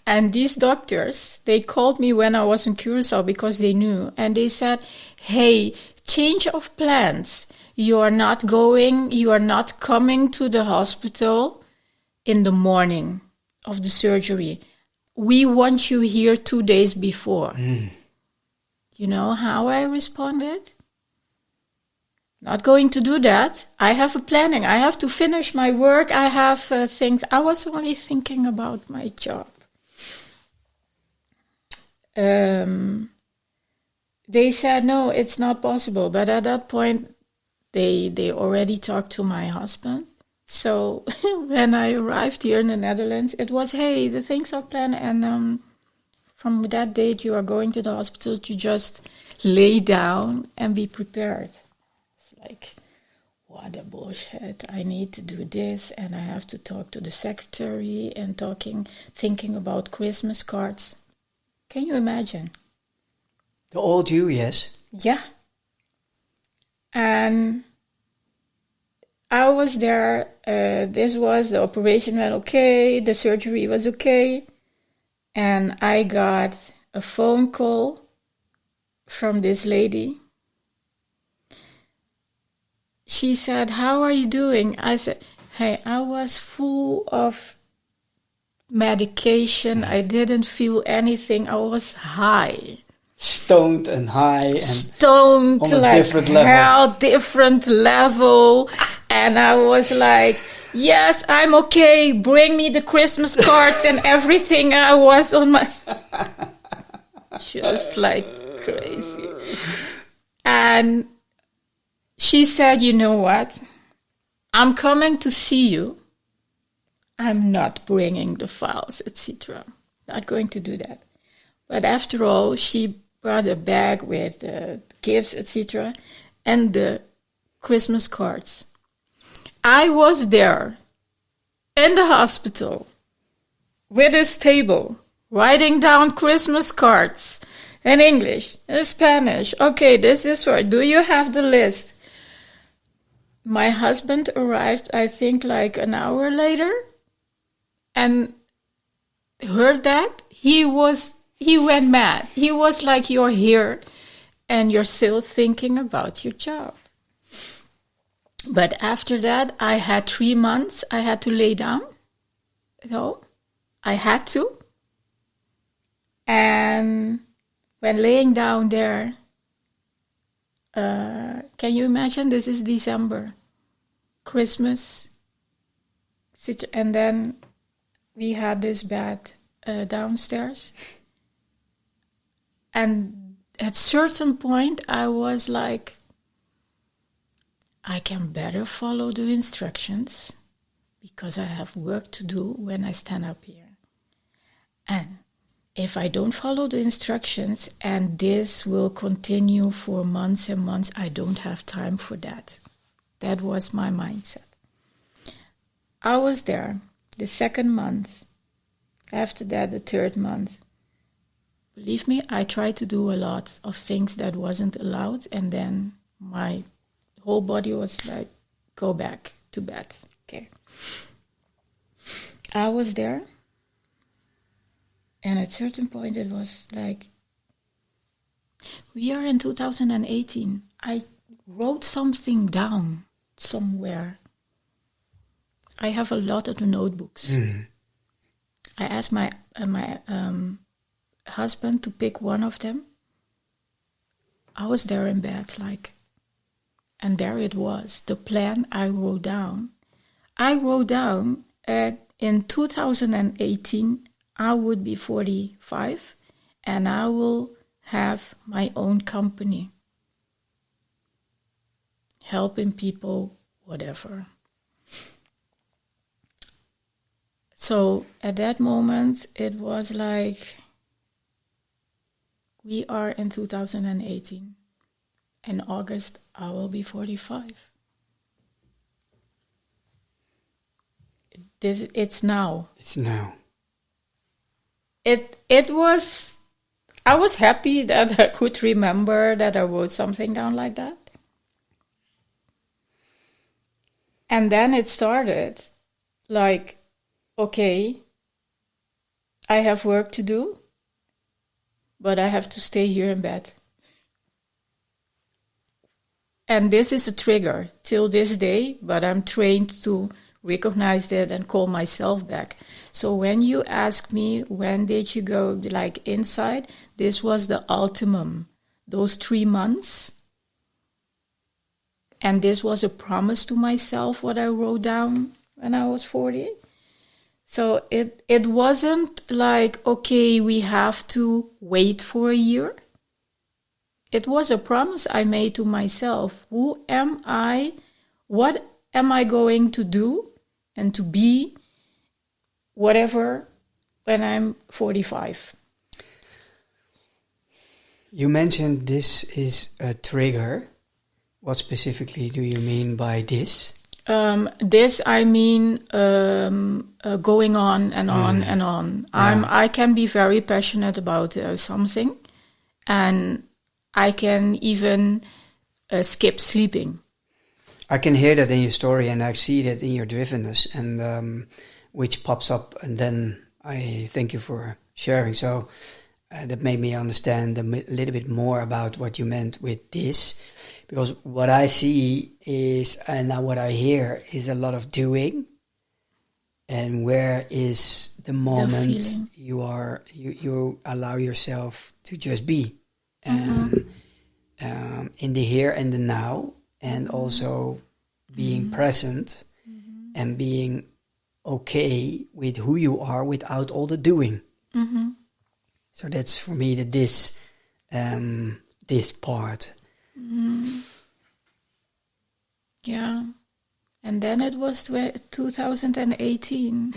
And these doctors, they called me when I was in Curacao because they knew, and they said, hey, change of plans. You are not coming to the hospital in the morning of the surgery. We want you here 2 days before. You know how I responded? Not going to do that. I have a planning. I have to finish my work. I have things. I was only thinking about my job. They said, no, it's not possible. But at that point, they already talked to my husband. So when I arrived here in the Netherlands, it was, hey, the things are planned. And from that date, you are going to the hospital to just lay down and be prepared. Like, what a bullshit. I need to do this, and I have to talk to the secretary and thinking about Christmas cards. Can you imagine? The old you, yes. Yeah. And I was there. The operation went okay. The surgery was okay. And I got a phone call from this lady. She said, how are you doing? I said, hey, I was full of medication. I didn't feel anything. I was high. Stoned and high. Stoned, on a like different level. Different level. And I was like, yes, I'm okay. Bring me the Christmas cards and everything. I was on my... just like crazy. And she said, you know what? I'm coming to see you. I'm not bringing the files, etc. Not going to do that. But after all, she brought a bag with gifts, etc. and the Christmas cards. I was there in the hospital with this table, writing down Christmas cards in English, in Spanish. Okay, this is right. Do you have the list? My husband arrived, I think, like an hour later, and heard that. He went mad. He was like, you're here, and you're still thinking about your job. But after that, I had 3 months. I had to lay down. So I had to. And when laying down there, can you imagine? This is December, Christmas, and then we had this bed downstairs. And at certain point, I was like, I can better follow the instructions because I have work to do when I stand up here. And if I don't follow the instructions and this will continue for months and months, I don't have time for that. That was my mindset. I was there the 2nd month. After that, the 3rd month. Believe me, I tried to do a lot of things that wasn't allowed, and then my whole body was like, go back to bed. Okay. I was there. And at a certain point, it was like, we are in 2018. I wrote something down somewhere. I have a lot of the notebooks. Mm. I asked my husband to pick one of them. I was there in bed, like, and there it was, the plan I wrote down. I wrote down in 2018, I would be 45 and I will have my own company, helping people, whatever. So at that moment, it was like, We are in 2018. In August, I will be 45. It's now. It's now. It was. I was happy that I could remember that I wrote something down like that. And then it started like, okay, I have work to do, but I have to stay here in bed. And this is a trigger till this day, but I'm trained to recognize that and call myself back. So when you ask me, when did you go like inside, this was the ultimum, those 3 months. And this was a promise to myself, what I wrote down when I was 40. So it wasn't like, okay, we have to wait for a year. It was a promise I made to myself. Who am I? What am I going to do and to be whatever when I'm 45? You mentioned this is a trigger. What specifically do you mean by this? This, I mean, going on and on and on. Yeah. I can be very passionate about something, and I can even skip sleeping. I can hear that in your story, and I see that in your drivenness, and which pops up. And then I thank you for sharing. So that made me understand a little bit more about what you meant with this. Because what I see is, and now what I hear is a lot of doing. And where is the moment you allow yourself to just be, in the here and the now, and also being present and being okay with who you are without all the doing. So that's for me this part. Yeah. And then it was 2018.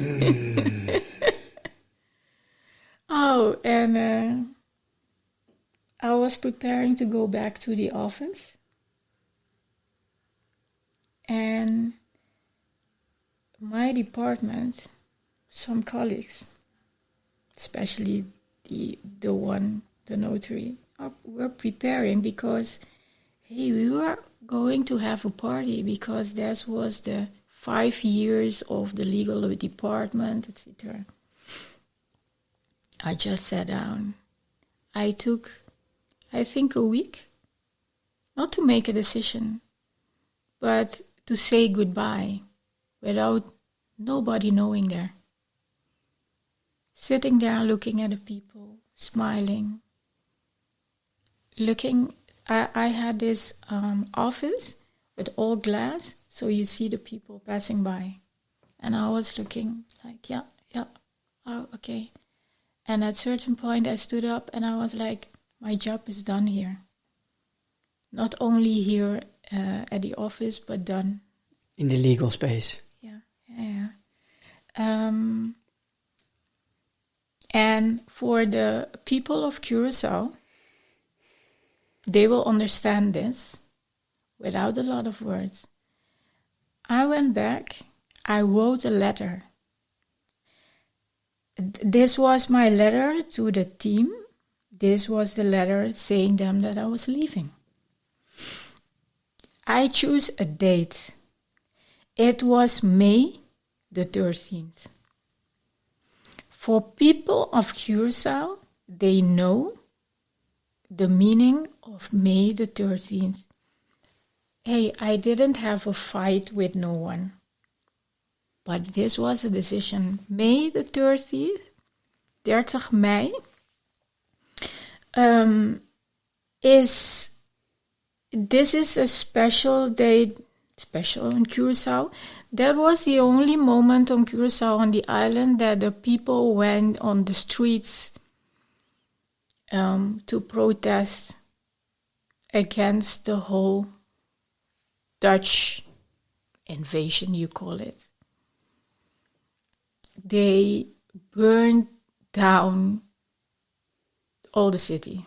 Oh, and I was preparing to go back to the office. And my department, some colleagues, especially the notary, were preparing because, hey, we were going to have a party because this was the 5 years of the legal department, etc. I just sat down. I took, I think, a week, not to make a decision, but to say goodbye without nobody knowing there. Sitting there looking at the people, smiling, looking. I had this office with all glass, so you see the people passing by. And I was looking like, yeah, oh, okay. And at a certain point I stood up and I was like, my job is done here. Not only here at the office, but done. In the legal space. Yeah. And for the people of Curacao, they will understand this without a lot of words. I went back, I wrote a letter. This was my letter to the team. This was the letter saying them that I was leaving. I choose a date. It was May the 13th. For people of Curacao, they know the meaning of May the 13th. Hey, I didn't have a fight with no one. But this was a decision. May the 30th, 30 Mei, this is a special day, special in Curacao. That was the only moment on Curacao, on the island, that the people went on the streets to protest against the whole Dutch invasion, you call it. They burned down all the city.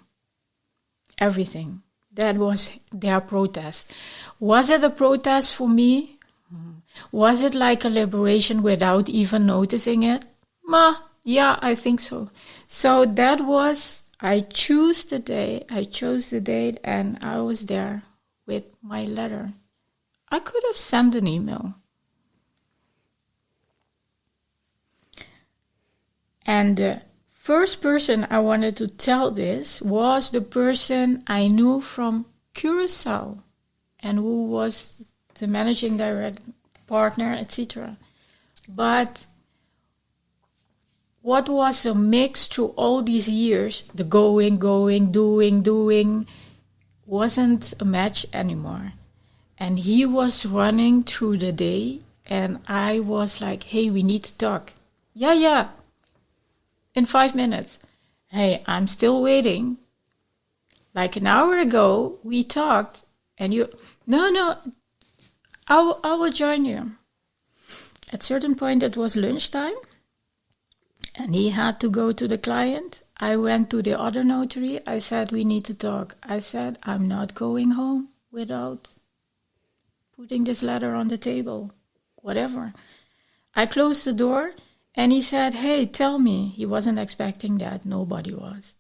everything. That was their protest. Was it a protest for me? Was it like a liberation without even noticing it? Yeah, I think so. So that was, I chose the date, and I was there with my letter. I could have sent an email. And the first person I wanted to tell this was the person I knew from Curacao and who was the managing director, partner, etc. But what was a mix through all these years, the going, doing, wasn't a match anymore. And he was running through the day, and I was like, hey, we need to talk. Yeah, in 5 minutes. Hey, I'm still waiting. Like an hour ago, we talked, and you, no, I will join you. At a certain point, it was lunchtime, and he had to go to the client. I went to the other notary. I said, we need to talk. I said, I'm not going home without putting this letter on the table, whatever. I closed the door, and he said, hey, tell me. He wasn't expecting that. Nobody was.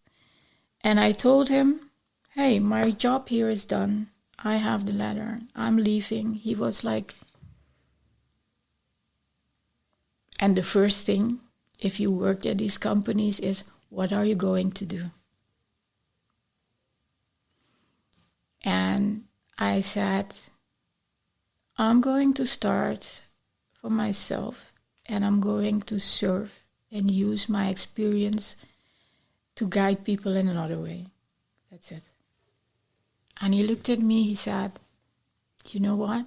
And I told him, hey, my job here is done. I have the letter. I'm leaving. He was like, and the first thing, if you worked at these companies, is, what are you going to do? And I said, I'm going to start for myself, and I'm going to serve and use my experience to guide people in another way. That's it. And he looked at me, he said, you know what?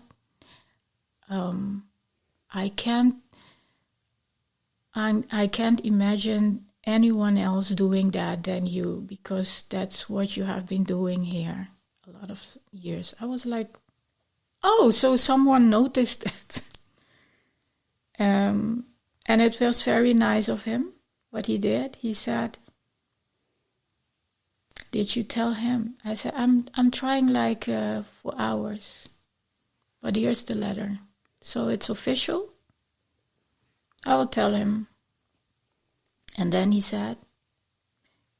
I can't imagine anyone else doing that than you, because that's what you have been doing here a lot of years. I was like, oh, so someone noticed it. And it was very nice of him, what he did. He said, did you tell him? I said, I'm trying like 4 hours, but here's the letter. So it's official. I will tell him. And then he said,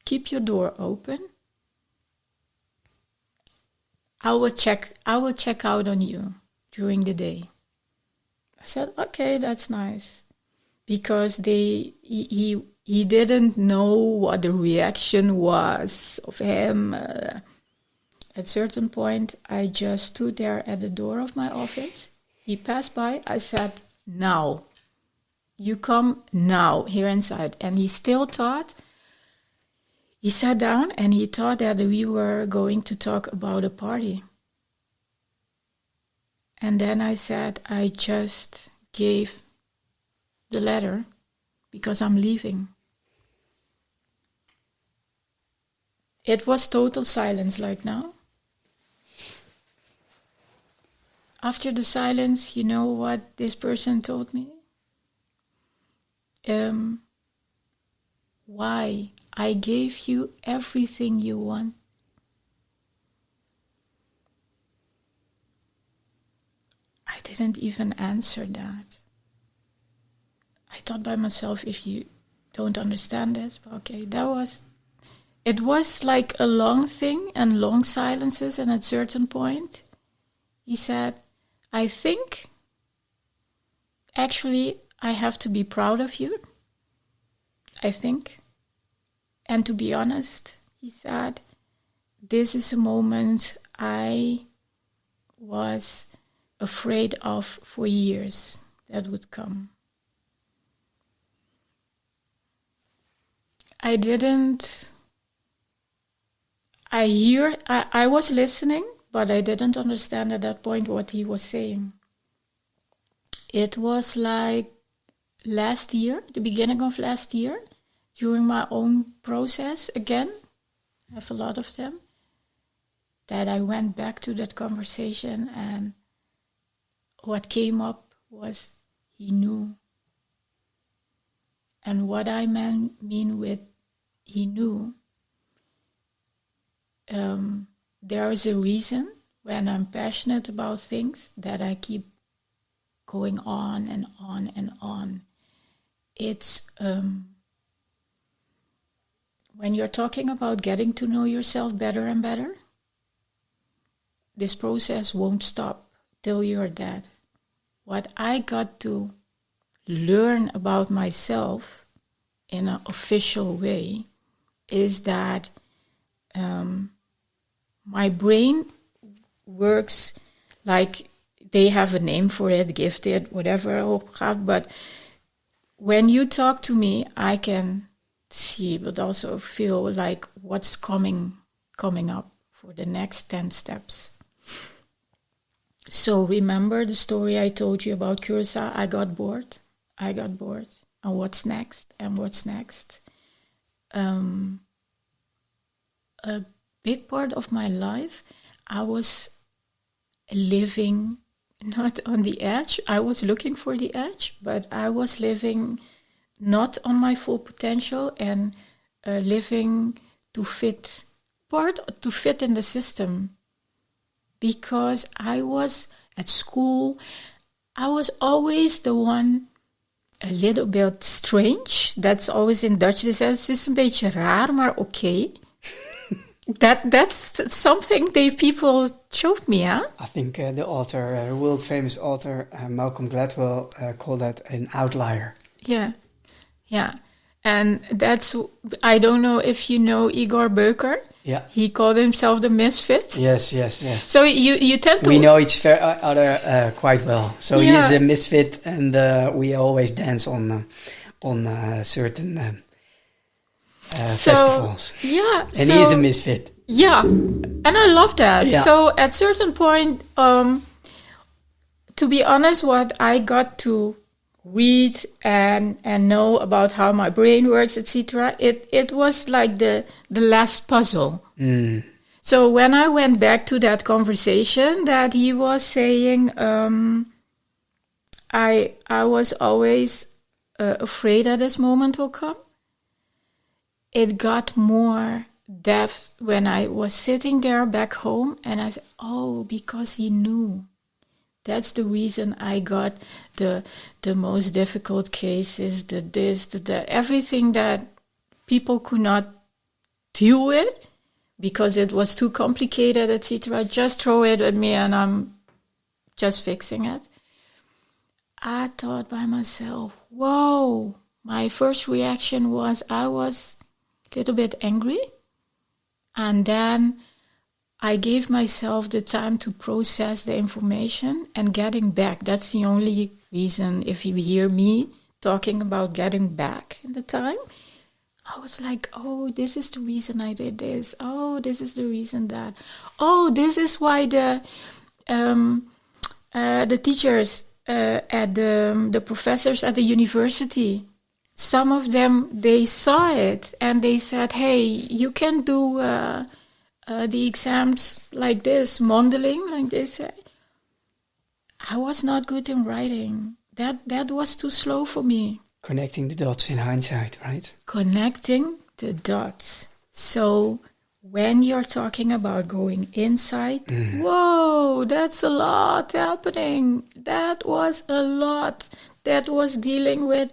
keep your door open. I will check out on you during the day. I said, okay, that's nice. Because he didn't know what the reaction was of him. At a certain point, I just stood there at the door of my office. He passed by. I said, now. You come now, here inside. And he still thought, he sat down and he thought that we were going to talk about a party. And then I said, I just gave the letter because I'm leaving. It was total silence like now. After the silence, you know what this person told me? Why? I gave you everything you want. I didn't even answer that. I thought by myself, if you don't understand this, okay, it was like a long thing and long silences, and at a certain point, he said, I think, actually, I have to be proud of you, I think. And to be honest, he said, this is a moment I was afraid of for years that would come. I was listening, but I didn't understand at that point what he was saying. It was like last year, the beginning of last year, during my own process again, I have a lot of them, that I went back to that conversation, and what came up was he knew. And what I mean with he knew, there is a reason when I'm passionate about things that I keep going on and on and on. It's when you're talking about getting to know yourself better and better, this process won't stop till you're dead. What I got to learn about myself in an official way is that my brain works like, they have a name for it, gifted, whatever, but when you talk to me, I can see, but also feel like what's coming up for the next 10 steps. So remember the story I told you about Curacao? I got bored. And what's next? A big part of my life, I was living not on the edge. I was looking for the edge, but I was living not on my full potential and living to fit in the system. Because I was at school, I was always the one a little bit strange. That's always in Dutch. They say, het is een beetje raar, maar okay. That's something people showed me, huh? I think the author, world famous author, Malcolm Gladwell, called that an outlier. Yeah. And that's, I don't know if you know Igor Beuker. Yeah. He called himself the misfit. Yes. So you tend to... We know each other quite well. So he's a misfit, and we always dance on certain festivals. Yeah. And he is a misfit. Yeah. And I love that. Yeah. So at certain point, to be honest, what I got to read and know about how my brain works, etc., it was like the last puzzle. So when I went back to that conversation that he was saying, I was always afraid that this moment will come. It got more depth when I was sitting there back home, and I said, oh, because he knew. That's the reason I got the most difficult cases, the everything that people could not deal with because it was too complicated, etc. Just throw it at me and I'm just fixing it. I thought by myself, whoa. My first reaction was I was a little bit angry, and then I gave myself the time to process the information and getting back. That's the only reason, if you hear me talking about getting back in the time, I was like, oh, this is the reason I did this. Oh, this is the reason that. Oh, this is why the teachers at the professors at the university, some of them, they saw it and they said, hey, you can do the exams like this, modeling like this. I was not good in writing. That was too slow for me. Connecting the dots in hindsight, right? Connecting the dots. So when you're talking about going inside, whoa, that's a lot happening. That was a lot. That was dealing with,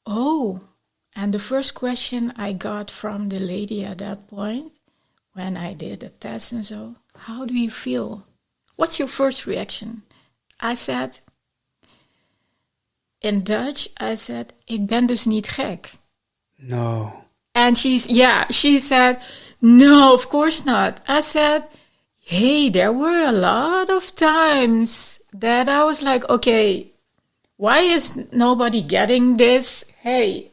and the first question I got from the lady at that point, when I did the test and so, how do you feel? What's your first reaction? I said, in Dutch, I said, ik ben dus niet gek. No. And she said, no, of course not. I said, hey, there were a lot of times that I was like, okay, why is nobody getting this? Hey,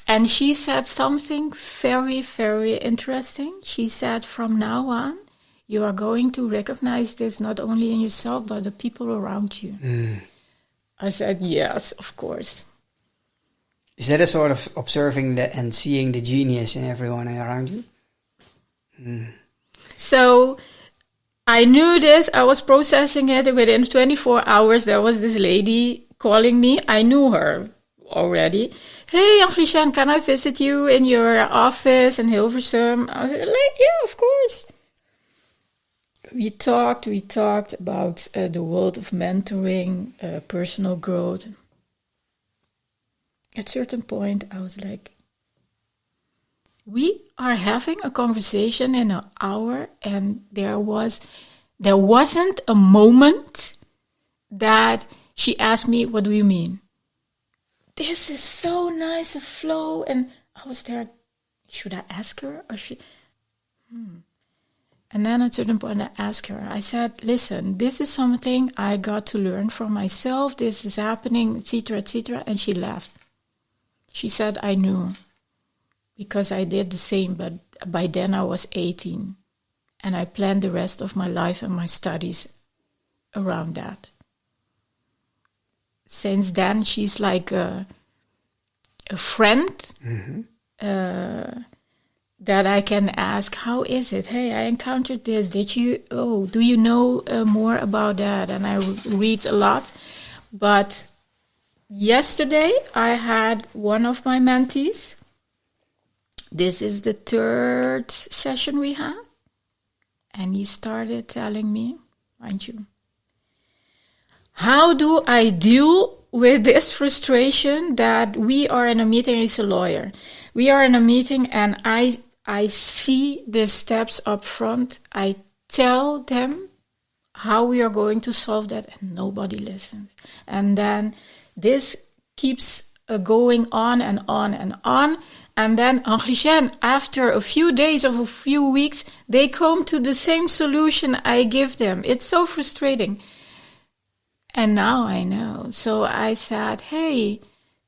and she said something very, very interesting. She said, from now on, you are going to recognize this not only in yourself, but the people around you. I said, yes, of course. Is that a sort of observing and seeing the genius in everyone around you? So I knew this. I was processing it. Within 24 hours, there was this lady calling me. I knew her already. Hey, Angligène, can I visit you in your office in Hilversum? I was like, yeah, of course. We talked about the world of mentoring, personal growth. At a certain point, I was like, we are having a conversation in an hour, and there wasn't a moment that she asked me, what do you mean? This is so nice, a flow. And I was there, should I ask her? Or should... And then at a certain point I asked her, I said, listen, this is something I got to learn for myself. This is happening, etc., etc. And she laughed. She said, I knew, because I did the same, but by then I was 18. And I planned the rest of my life and my studies around that. Since then, she's like a friend that I can ask, how is it? Hey, I encountered this. Do you know more about that? And I read a lot. But yesterday, I had one of my mentees. This is the 3rd session we had. And he started telling me, mind you, how do I deal with this frustration that we are in a meeting? He's a lawyer. We are in a meeting and I see the steps up front. I tell them how we are going to solve that and nobody listens. And then this keeps going on and on and on. And then, Angligène, after a few days or a few weeks, they come to the same solution I give them. It's so frustrating. And now I know. So I said, hey,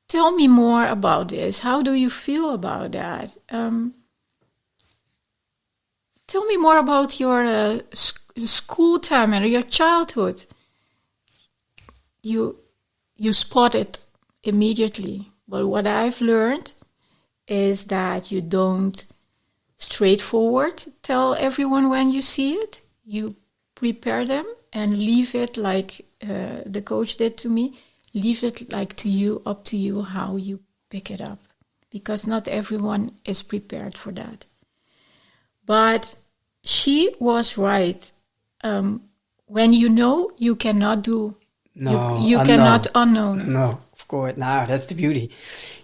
tell me more about this. How do you feel about that? Tell me more about your school time and your childhood. You spot it immediately. But what I've learned is that you don't straightforward tell everyone when you see it. You prepare them and leave it like the coach did to me. Leave it like up to you how you pick it up. Because not everyone is prepared for that. But she was right. When you know, you cannot do. No, you cannot unknown. No, of course. No, that's the beauty.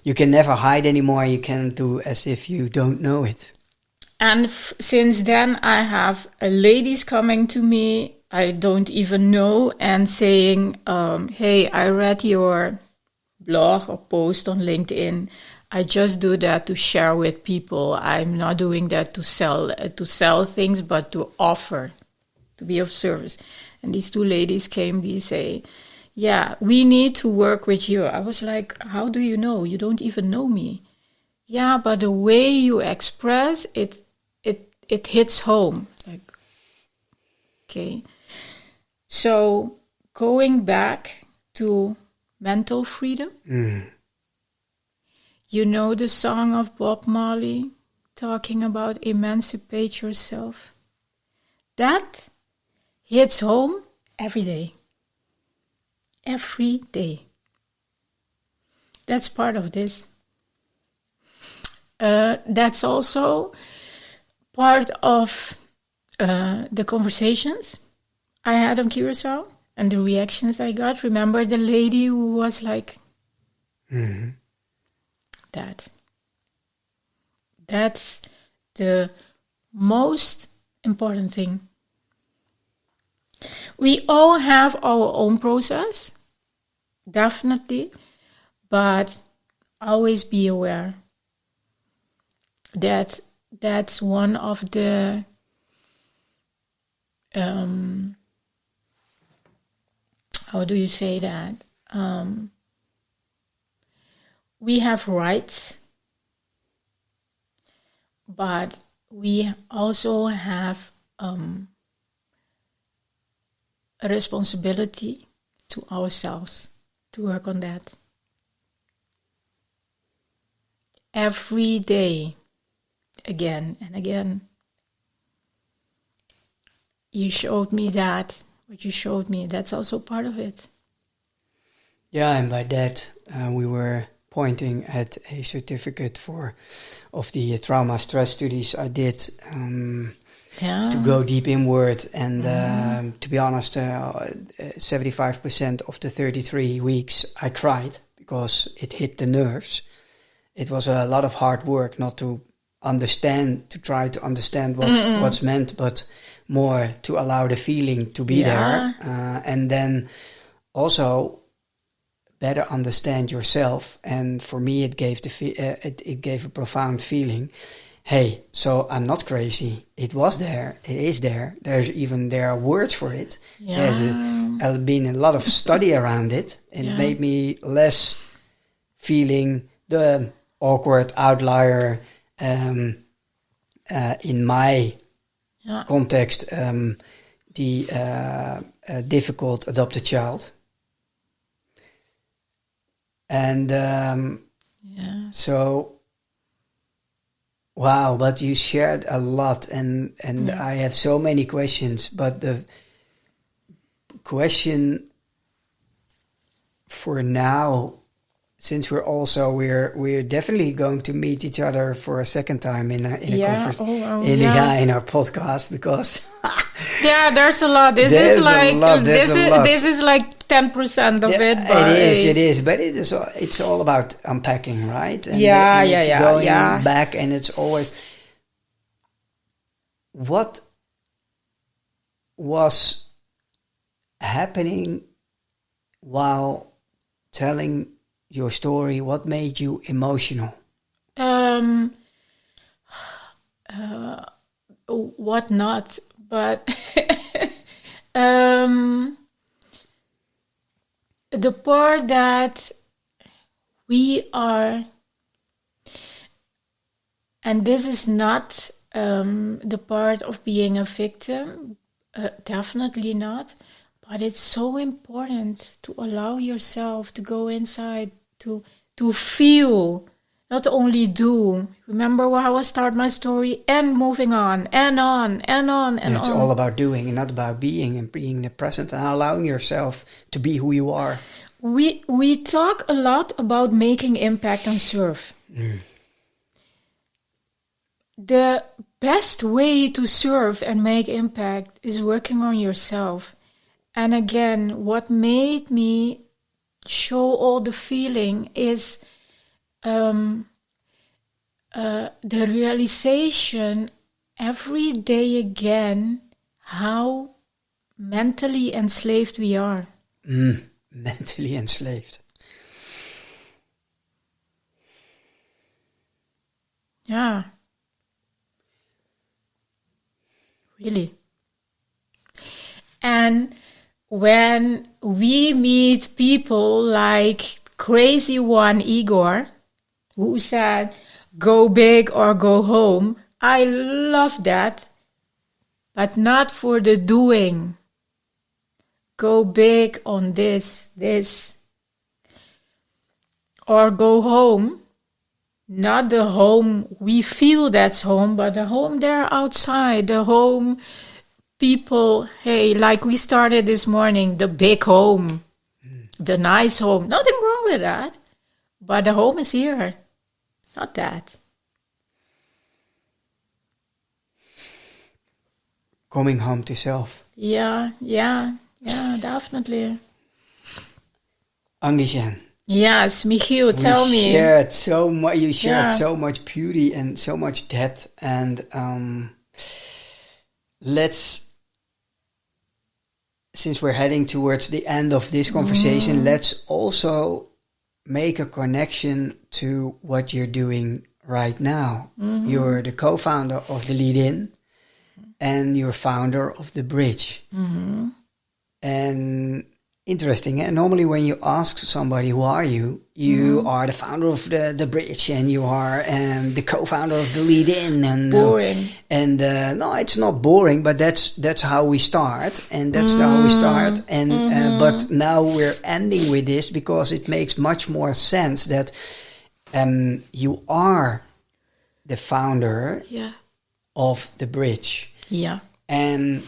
You can never hide anymore. You can do as if you don't know it. And since then, I have ladies coming to me I don't even know and saying, hey, I read your blog or post on LinkedIn. I just do that to share with people. I'm not doing that to sell things, but to offer, to be of service. And these 2 ladies came, they say, yeah, we need to work with you. I was like, how do you know? You don't even know me. Yeah, but the way you express it hits home. Like, okay. So going back to mental freedom, you know the song of Bob Marley talking about emancipate yourself? That hits home every day. Every day. That's part of this. That's also part of the conversations I had on Curacao and the reactions I got. Remember the lady who was like, that. That's the most important thing. We all have our own process, definitely, but always be aware that that's one of the how do you say that? We have rights, but we also have a responsibility to ourselves to work on that. Every day, again and again. You showed me that, what you showed me, that's also part of it. Yeah, and by that we were pointing at a certificate of the trauma stress studies I did to go deep inward. And to be honest, 75% of the 33 weeks I cried because it hit the nerves. It was a lot of hard work not to try to understand what's meant, but more to allow the feeling to be there. And then also better understand yourself. And for me, it gave it gave a profound feeling. Hey, so I'm not crazy. It was there. It is there. There are words for it. Yeah. There's been a lot of study around it. And it made me less feeling the awkward outlier in my context, the difficult adopted child. And so, wow, but you shared a lot, and I have so many questions, but the question for now, since we're definitely going to meet each other for a second time in a conference in our podcast, because there's a lot. This is like 10% of it. But it is, but it's all about unpacking, right? And going back, and it's always what was happening while telling your story. What made you emotional? What not? But the part that we are, and this is not the part of being a victim, definitely not. But it's so important to allow yourself to go inside, to feel, not only do. Remember how I start my story, and moving on, and on, and on, and on. It's all about doing and not about being, and being in the present and allowing yourself to be who you are. We talk a lot about making impact and serve. The best way to serve and make impact is working on yourself. And again, what made me show all the feeling is the realization every day again how mentally enslaved we are. Mentally enslaved. Yeah. Really. And when we meet people like crazy one Igor, who said, go big or go home, I love that, but not for the doing. Go big on this, or go home, not the home we feel that's home, but the home there outside, the home people, hey, like we started this morning, the big home, the nice home. Nothing wrong with that. But the home is here. Not that. Coming home to self. Yeah, definitely. Angligène. Yes, Michiel, tell me. You shared so much beauty and so much depth. And since we're heading towards the end of this conversation, let's also make a connection to what you're doing right now. You're the co-founder of the Lead-In, and you're founder of the Bridge. And interesting. And normally when you ask somebody, who are you? You are the founder of the Bridge, and you are the co-founder of the Lead-In. And boring. No, it's not boring, but that's how we start. And that's how we start. And but now we're ending with this because it makes much more sense that you are the founder of the Bridge. Yeah. And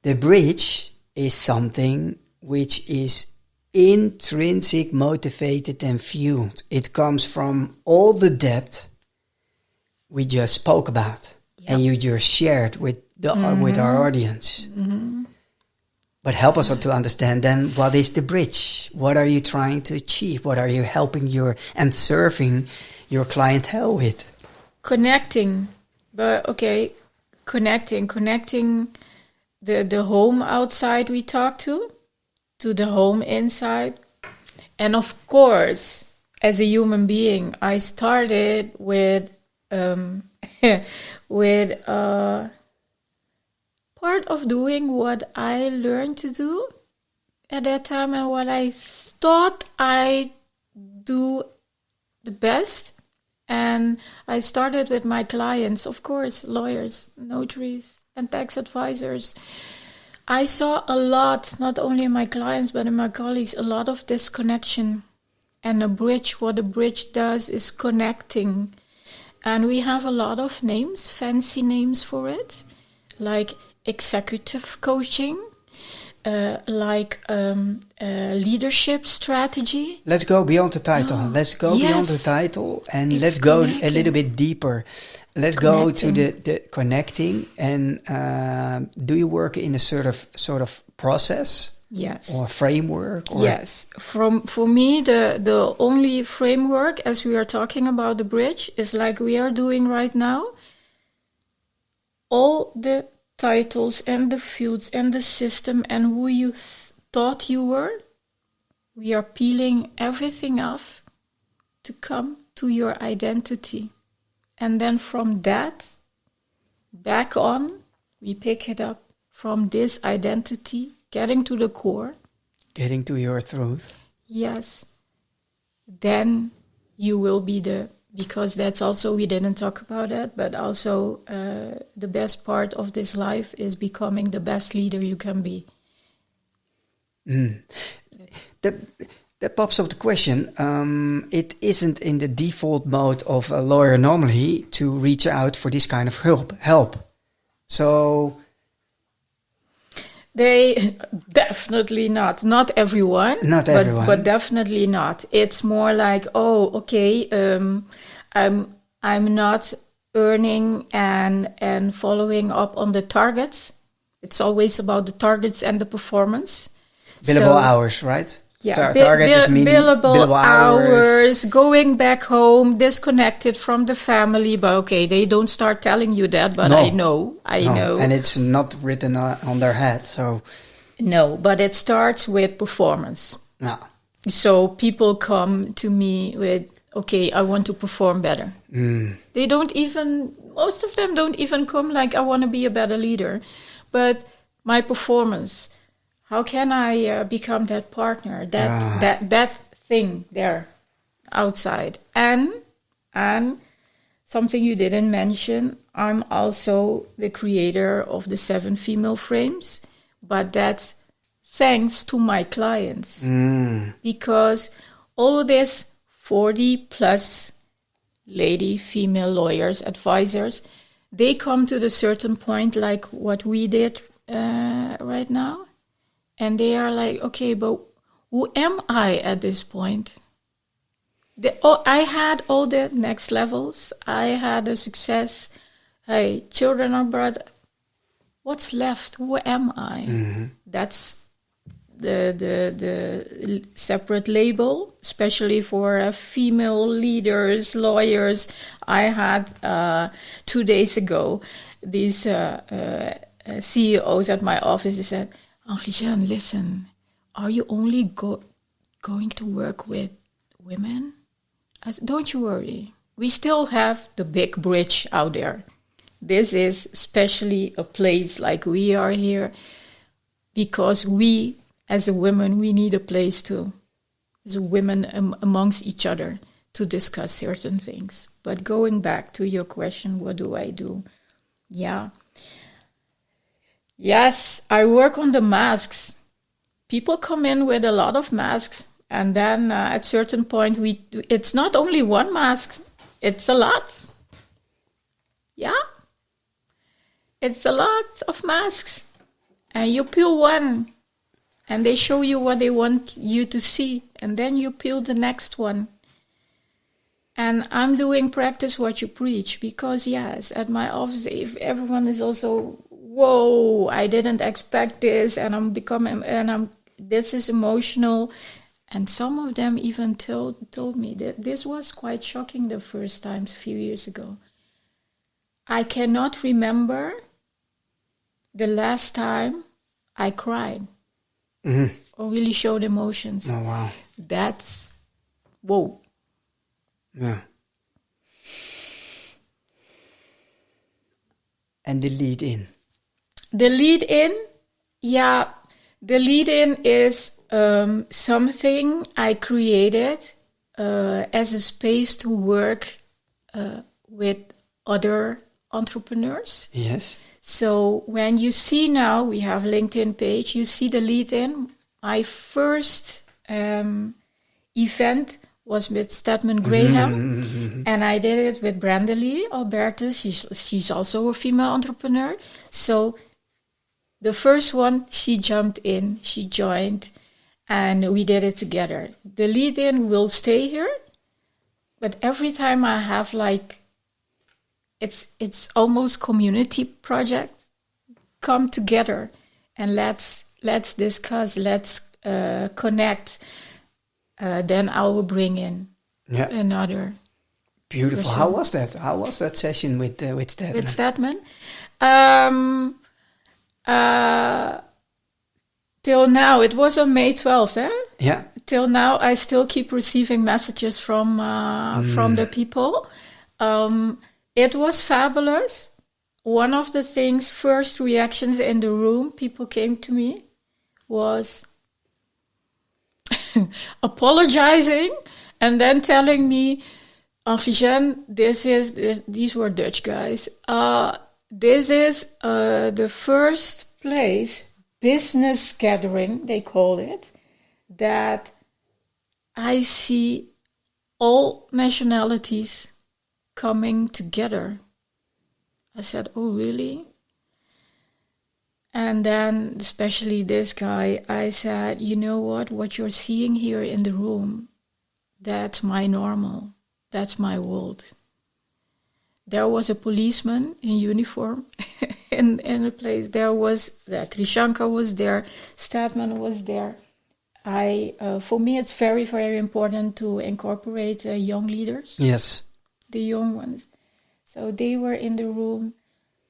the Bridge is something which is intrinsic, motivated, and fueled. It comes from all the depth we just spoke about, and you just shared with with our audience. But help us to understand then, what is the bridge? What are you trying to achieve? What are you helping and serving your clientele with? Connecting, connecting the home outside we talk to the home inside. And of course, as a human being, I started with with part of doing what I learned to do at that time and what I thought I do the best. And I started with my clients, of course, lawyers, notaries, and tax advisors. I saw a lot, not only in my clients, but in my colleagues, a lot of disconnection. And what a bridge does is connecting. And we have a lot of names, fancy names for it, like executive coaching, like leadership strategy. Let's go beyond the title. Let's go beyond the title, and let's go a little bit deeper. Let's go to the connecting. And do you work in a sort of process? Yes. Or framework? Or? Yes. For me, the only framework, as we are talking about the bridge, is like we are doing right now. All the titles and the fields and the system and who you thought you were, we are peeling everything off to come to your identity. And then from that, back on, we pick it up from this identity, getting to the core. Getting to your truth. Yes. Then you will be because that's also, we didn't talk about that, but also the best part of this life is becoming the best leader you can be. That pops up the question. It isn't in the default mode of a lawyer normally to reach out for this kind of help. So... They definitely not. Not everyone. Not everyone. But definitely not. It's more like, I'm not earning and following up on the targets. It's always about the targets and the performance. Billable hours, right? Yeah, target is meaning billable hours, going back home, disconnected from the family. But they don't start telling you that, but I know. And it's not written on their head, so... No, but it starts with performance. No. So people come to me with, I want to perform better. They don't even, most of them don't even come like, I want to be a better leader. But my performance... How can I become that partner, that thing there outside? And something you didn't mention, I'm also the creator of the 7 female frames, but that's thanks to my clients. Because all this 40 plus female lawyers, advisors, they come to the certain point like what we did right now. And they are like, but who am I at this point? I had all the next levels. I had the success. Hey, children are brought. What's left? Who am I? Mm-hmm. That's the separate label, especially for female leaders, lawyers. I had 2 days ago these CEOs at my office. They said, Angligène, listen, are you only going to work with women? I said, don't you worry. We still have the big bridge out there. This is especially a place like we are here because we, as a woman, we need a place to, as a women amongst each other, to discuss certain things. But going back to your question, what do I do? Yeah. Yes, I work on the masks. People come in with a lot of masks, and then at certain point, it's not only one mask, it's a lot. Yeah, it's a lot of masks. And you peel one, And they show you what they want you to see. And then you peel the next one. And I'm doing practice what you preach. Because, yes, at my office, if everyone is also, whoa, I didn't expect this. And this is emotional. And some of them even told me that this was quite shocking the first times a few years ago. I cannot remember the last time I cried or really showed emotions. Oh, wow. That's, whoa. Yeah. And the lead in? The lead in, yeah, the lead in is something I created as a space to work with other entrepreneurs. Yes. So when you see now, we have LinkedIn page, you see the lead in. My first event was with Stedman Graham, and I did it with Brandely Alberta. She's also a female entrepreneur. So the first one, she jumped in, she joined, and we did it together. The lead-in will stay here, but every time I have it's almost community project. Come together and let's discuss, let's connect. Then I will bring in another. Beautiful. person. How was that? How was that session with Stedman? With Stedman? Till now, it was on May 12th, eh? Yeah. Till now, I still keep receiving messages from the people. It was fabulous. One of the things, first reactions in the room, people came to me, was apologizing and then telling me, Angligène, these were Dutch guys. This is the first place, business gathering, they call it, that I see all nationalities coming together. I said, oh, really? And then, especially this guy, I said, you know what you're seeing here in the room, that's my normal. That's my world. There was a policeman in uniform in a place. There was Trishanka was there, Stadman was there. For me, it's very, very important to incorporate young leaders. Yes. The young ones. So they were in the room.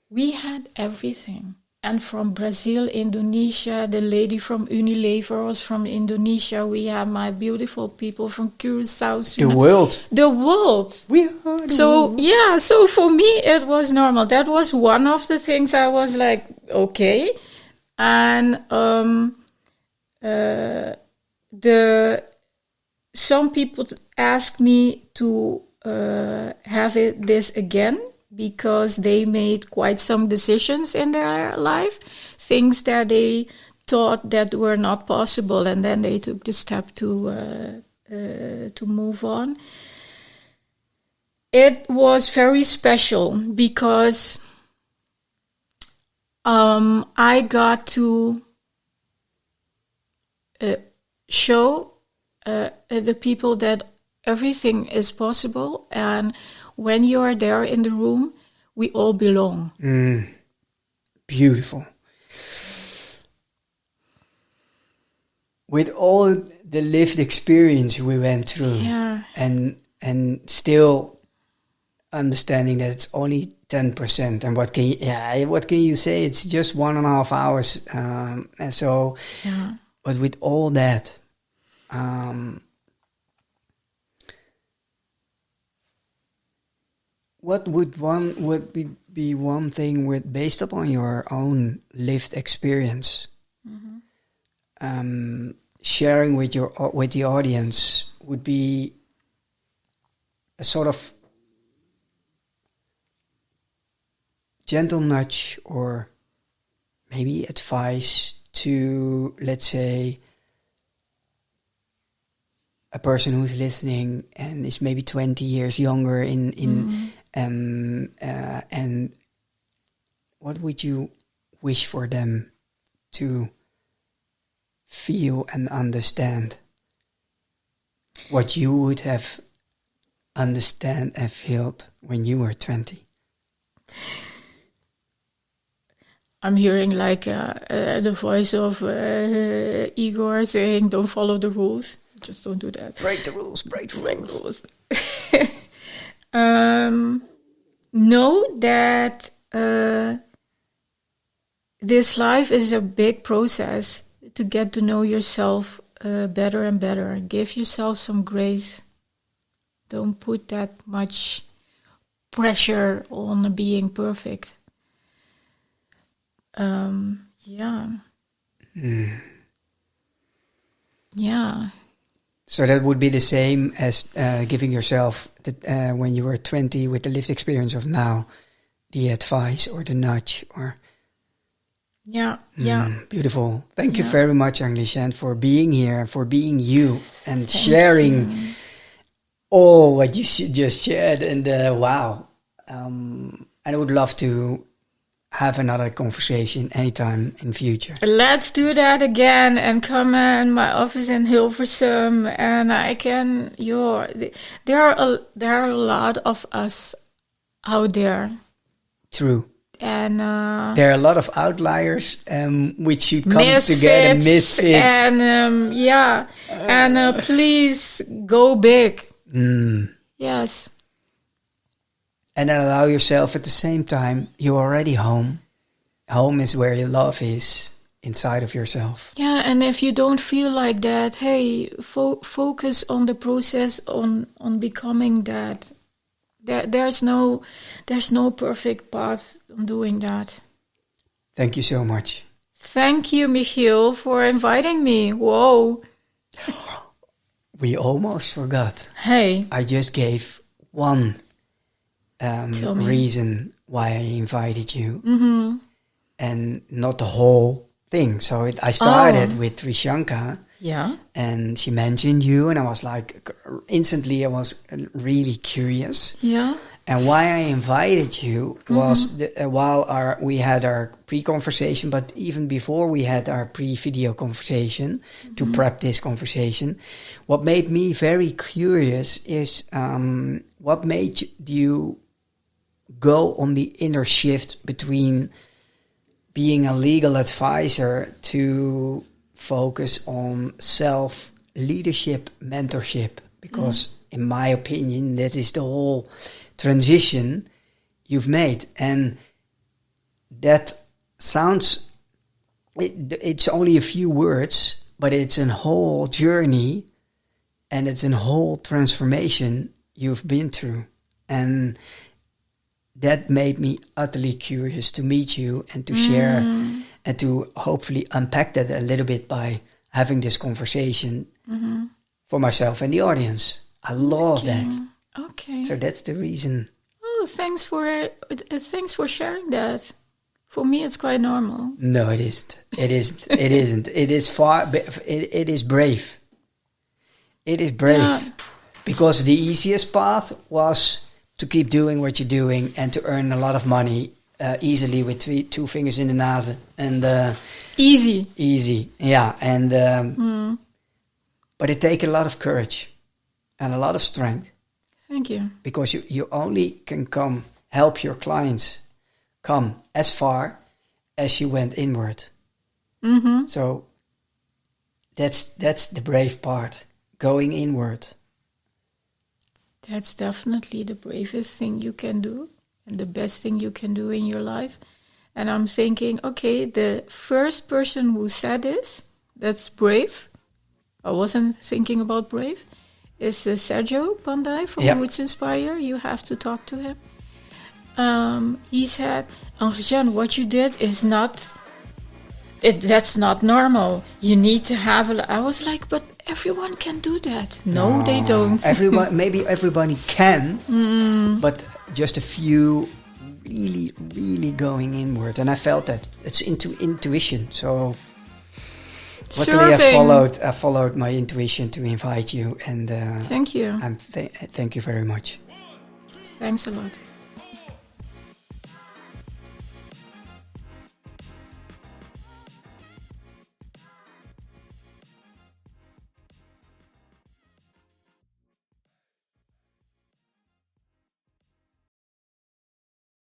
We had everything. And from Brazil, Indonesia, the lady from Unilever was from Indonesia. We have my beautiful people from Curacao. The world. The world. We are the world. Yeah, so for me it was normal. That was one of the things I was like, okay. And some people asked me to have this again, because they made quite some decisions in their life, things that they thought that were not possible, and then they took the step to move on. It was very special because I got to show the people that everything is possible, and when you are there in the room, we all belong. Beautiful. With all the lived experience we went through, and still understanding that it's only 10%, and what can you say? It's just 1.5 hours, and so. Yeah. But with all that, what would be one thing based upon your own lived experience, sharing with the audience would be a sort of gentle nudge or maybe advice to, let's say, a person who's listening and is maybe 20 years younger and what would you wish for them to feel and understand what you would have understand and felt when you were 20? I'm hearing like the voice of Igor saying, don't follow the rules. Just don't do that. Break the rules, break the rules. Know that this life is a big process to get to know yourself better and better. Give yourself some grace. Don't put that much pressure on being perfect. Yeah. So that would be the same as giving yourself, when you were 20, with the lived experience of now, the advice or the nudge or... Yeah. Beautiful. Thank you very much, Angligène, for being here, for being you, and sharing all what you just shared. And wow. I would love to have another conversation anytime in future. Let's do that again and come in my office in Hilversum, and I can. There are a lot of us out there. True. And there are a lot of outliers which should come together, misfits. And please go big. Yes. And then allow yourself at the same time, you're already home. Home is where your love is, inside of yourself. Yeah, and if you don't feel like that, hey, focus on the process, on becoming that. There's no perfect path on doing that. Thank you so much. Thank you, Michiel, for inviting me. Whoa. We almost forgot. Hey. I just gave one reason why I invited you. Mm-hmm. And not the whole thing. So I started with Trishanka. Yeah. And she mentioned you, and I was like, instantly I was really curious. Yeah. And why I invited you was while we had our pre-conversation, but even before we had our pre-video conversation to prep this conversation, what made me very curious is what made you go on the inner shift between being a legal advisor to focus on self-leadership, mentorship, because in my opinion, that is the whole transition you've made. And that sounds, it's only a few words, but it's a whole journey and it's a whole transformation you've been through. And that made me utterly curious to meet you and to share and to hopefully unpack that a little bit by having this conversation for myself and the audience. I love that. Okay. So that's the reason. Oh, thanks for sharing that. For me, it's quite normal. No, it isn't. It isn't. It isn't. It is it is brave. It is brave. Yeah. Because the easiest path was to keep doing what you're doing and to earn a lot of money easily with two fingers in the nose. And easy, yeah. And but it takes a lot of courage and a lot of strength. Thank you. Because you only can help your clients come as far as you went inward. So that's the brave part, going inward. That's definitely the bravest thing you can do and the best thing you can do in your life. And I'm thinking, okay, the first person who said this, that's brave. I wasn't thinking about brave. Is Sergio Pandai from Roots Inspire. You have to talk to him. He said, Angligène, what you did is that's not normal. You need to have I was like, but everyone can do that. No, they don't. Maybe everybody can, but just a few really, really going inward. And I felt that. It's intuition. So luckily I followed my intuition to invite you. And thank you. And thank you very much. Thanks a lot.